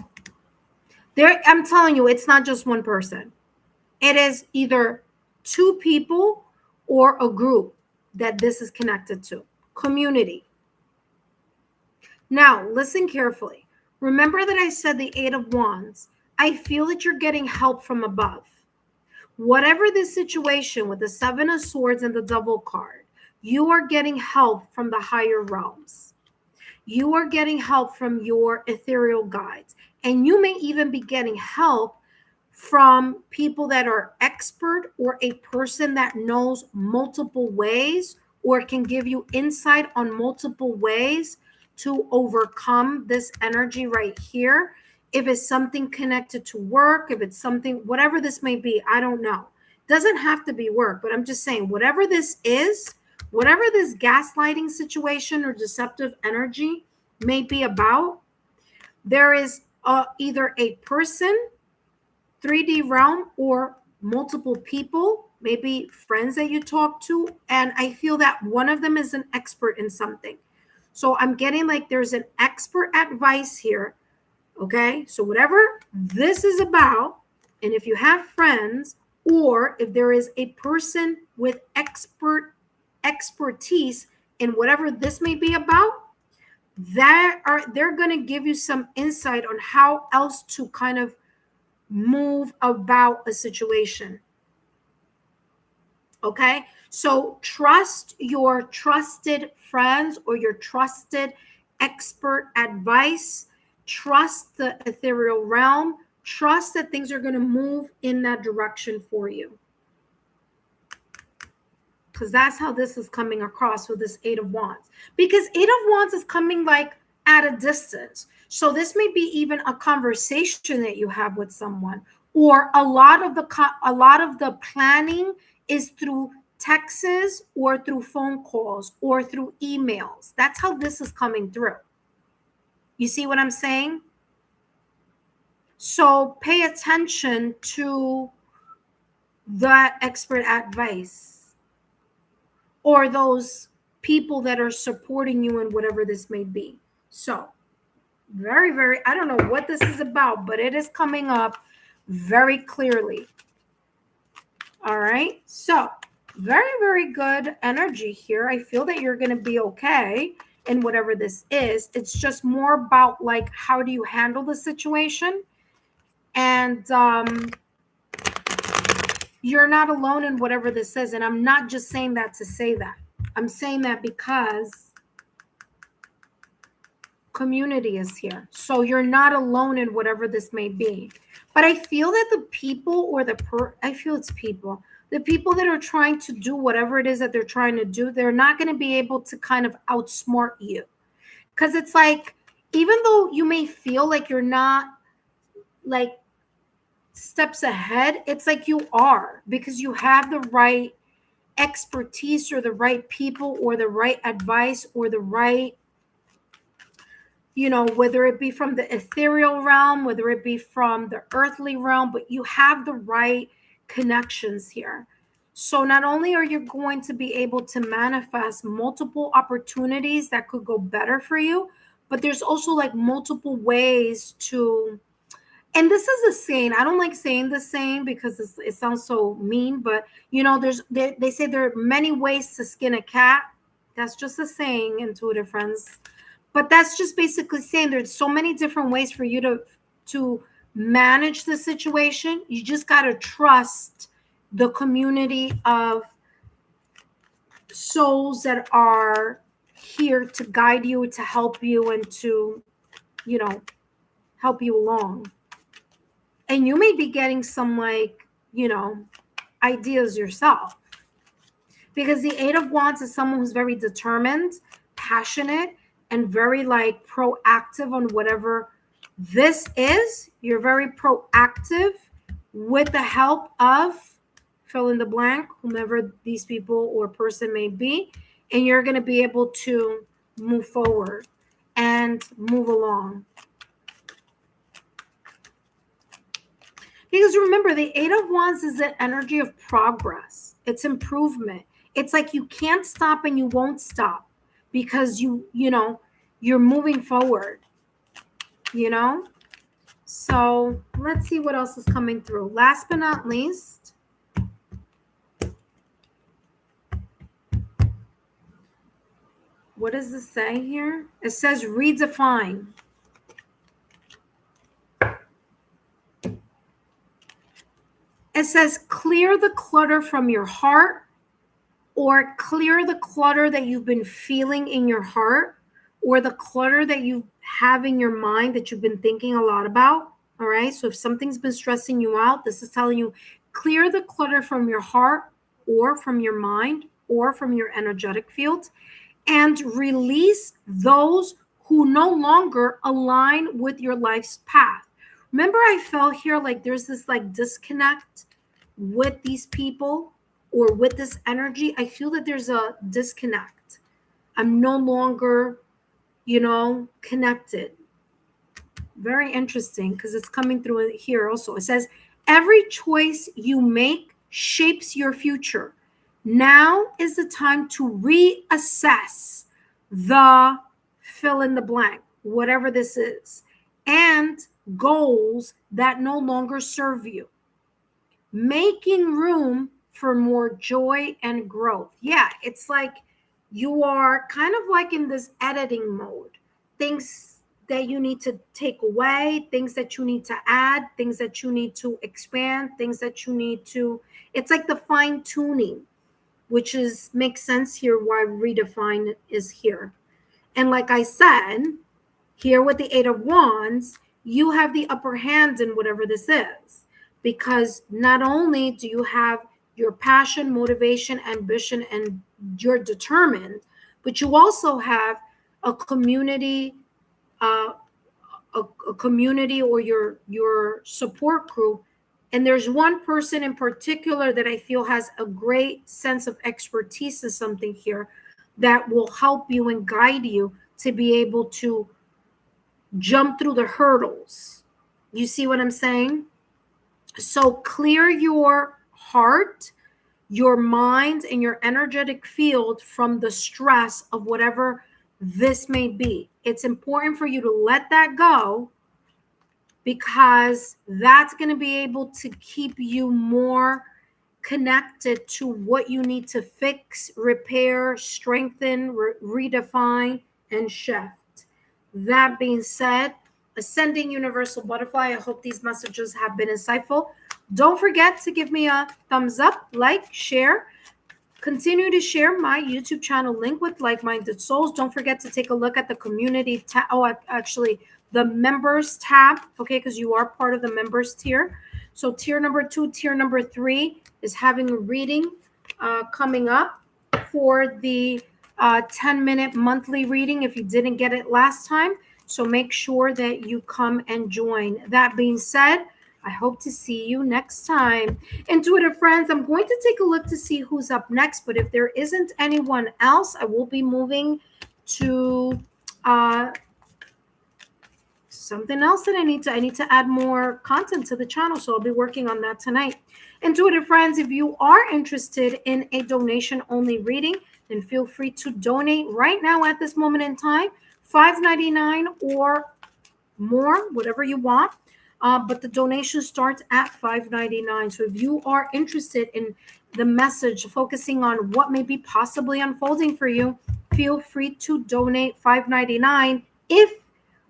I'm telling you, it's not just one person. It is either two people or a group that this is connected to. Community. Now, listen carefully. Remember that I said the Eight of Wands. I feel that you're getting help from above. Whatever this situation with the Seven of Swords and the Devil card, you are getting help from the higher realms. You are getting help from your ethereal guides. And you may even be getting help from people that are expert or a person that knows multiple ways or can give you insight on multiple ways to overcome this energy right here. If it's something connected to work, if it's something, whatever this may be, I don't know. Doesn't have to be work, but I'm just saying, whatever this is, whatever this gaslighting situation or deceptive energy may be about, there is either a person, 3D realm, or multiple people, maybe friends that you talk to. And I feel that one of them is an expert in something. So I'm getting like there's an expert advice here. Okay. So whatever this is about, and if you have friends, or if there is a person with expertise in whatever this may be about, they're going to give you some insight on how else to kind of move about a situation. Okay, so trust your trusted friends or your trusted expert advice. Trust the ethereal realm. Trust that things are going to move in that direction for you. Because that's how this is coming across with this Eight of Wands. Because Eight of Wands is coming like at a distance. So this may be even a conversation that you have with someone, or a lot of the planning is through texts or through phone calls or through emails. That's how this is coming through. You see what I'm saying? So pay attention to that expert advice or those people that are supporting you in whatever this may be. So very, very, I don't know what this is about, but it is coming up very clearly. All right. So very, very good energy here. I feel that you're going to be okay in whatever this is. It's just more about like, how do you handle the situation? And you're not alone in whatever this is. And I'm not just saying that to say that. I'm saying that because community is here. So you're not alone in whatever this may be. But I feel that the people or I feel it's people. The people that are trying to do whatever it is that they're trying to do, they're not going to be able to kind of outsmart you. Because it's like, even though you may feel like you're not like steps ahead, it's like you are, because you have the right expertise or the right people or the right advice or the right, whether it be from the ethereal realm, whether it be from the earthly realm, but you have the right connections here. So not only are you going to be able to manifest multiple opportunities that could go better for you, but there's also like multiple ways to, and this is a saying, I don't like saying the saying because it sounds so mean, but they say there are many ways to skin a cat. That's just a saying, intuitive friends. But that's just basically saying there's so many different ways for you to manage the situation. You just got to trust the community of souls that are here to guide you, to help you, and to, help you along. And you may be getting some ideas yourself. Because the Eight of Wands is someone who's very determined, passionate, and very like proactive on whatever this is. You're very proactive with the help of fill in the blank, whomever these people or person may be, and you're going to be able to move forward and move along. Because remember, the Eight of Wands is an energy of progress. It's improvement. It's like you can't stop and you won't stop because you're moving forward, So let's see what else is coming through. Last but not least, what does this say here? It says redefine. It says clear the clutter from your heart, or clear the clutter that you've been feeling in your heart, or the clutter that you have in your mind that you've been thinking a lot about. All right. So if something's been stressing you out, this is telling you clear the clutter from your heart or from your mind or from your energetic field, and release those who no longer align with your life's path. Remember, I felt here like there's this like disconnect with these people or with this energy. I feel that there's a disconnect. I'm no longer, connected. Very interesting because it's coming through here also. It says, every choice you make shapes your future. Now is the time to reassess the fill in the blank, whatever this is, and goals that no longer serve you. Making room for more joy and growth. Yeah, it's like you are kind of like in this editing mode. Things that you need to take away, things that you need to add, things that you need to expand, things that you need to, it's like the fine tuning, which makes sense here why redefine is here. And like I said, here with the Eight of Wands, you have the upper hand in whatever this is, because not only do you have your passion, motivation, ambition, and you're determined, but you also have a community, a community or your support group. And there's one person in particular that I feel has a great sense of expertise in something here that will help you and guide you to be able to jump through the hurdles. You see what I'm saying? So clear your heart, your mind, and your energetic field from the stress of whatever this may be. It's important for you to let that go, because that's going to be able to keep you more connected to what you need to fix, repair, strengthen, redefine, and shift. That being said, Ascending Universal Butterfly, I hope these messages have been insightful. Don't forget to give me a thumbs up, like, share. Continue to share my YouTube channel link with like-minded souls. Don't forget to take a look at the community tab. Oh, actually, the members tab, okay, because you are part of the members tier. So tier number 2, tier number 3 is having a reading coming up for the 10-minute monthly reading if you didn't get it last time. So make sure that you come and join. That being said, I hope to see you next time. Intuitive friends, I'm going to take a look to see who's up next. But if there isn't anyone else, I will be moving to something else that I need to add more content to the channel. So I'll be working on that tonight. Intuitive friends, if you are interested in a donation-only reading, then feel free to donate right now at this moment in time. $5.99 or more, whatever you want. But the donation starts at $5.99. So if you are interested in the message focusing on what may be possibly unfolding for you, feel free to donate $5.99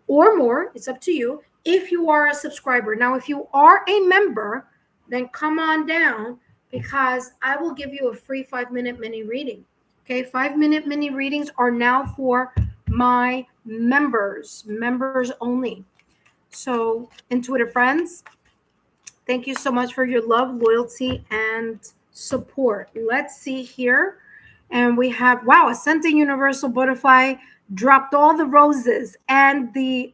or more. It's up to you. If you are a subscriber. Now, if you are a member, then come on down, because I will give you a free 5-minute mini reading. Okay, 5-minute mini readings are now for my members only. So, intuitive friends, thank you so much for your love, loyalty, and support. Let's see here. And we have, wow, Ascending Universal Butterfly, dropped all the roses and the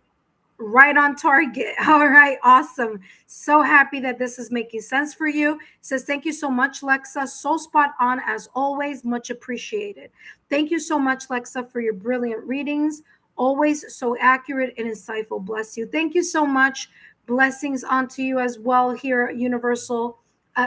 right on target. All right, awesome. So happy that this is making sense for you. Says, thank you so much, Lexa. So spot on as always. Much appreciated. Thank you so much, Lexa, for your brilliant readings. Always so accurate and insightful. Bless you. Thank you so much. Blessings onto you as well here at Universal,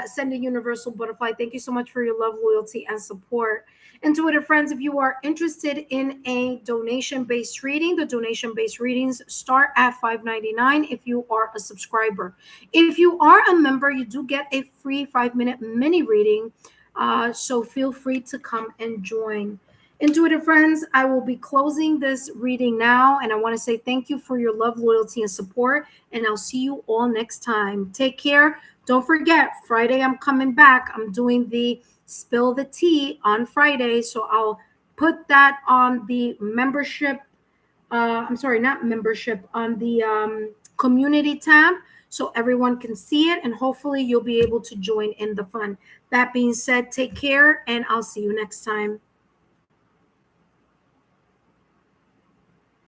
Sending Universal Butterfly. Thank you so much for your love, loyalty, and support. And Twitter friends, if you are interested in a donation-based reading, the donation-based readings start at $5.99 if you are a subscriber. If you are a member, you do get a free 5-minute mini reading. So feel free to come and join. Intuitive friends, I will be closing this reading now, and I want to say thank you for your love, loyalty, and support, and I'll see you all next time. Take care. Don't forget, Friday I'm coming back. I'm doing the Spill the Tea on Friday, so I'll put that on the membership. I'm sorry, not membership, on the community tab, so everyone can see it, and hopefully you'll be able to join in the fun. That being said, take care, and I'll see you next time.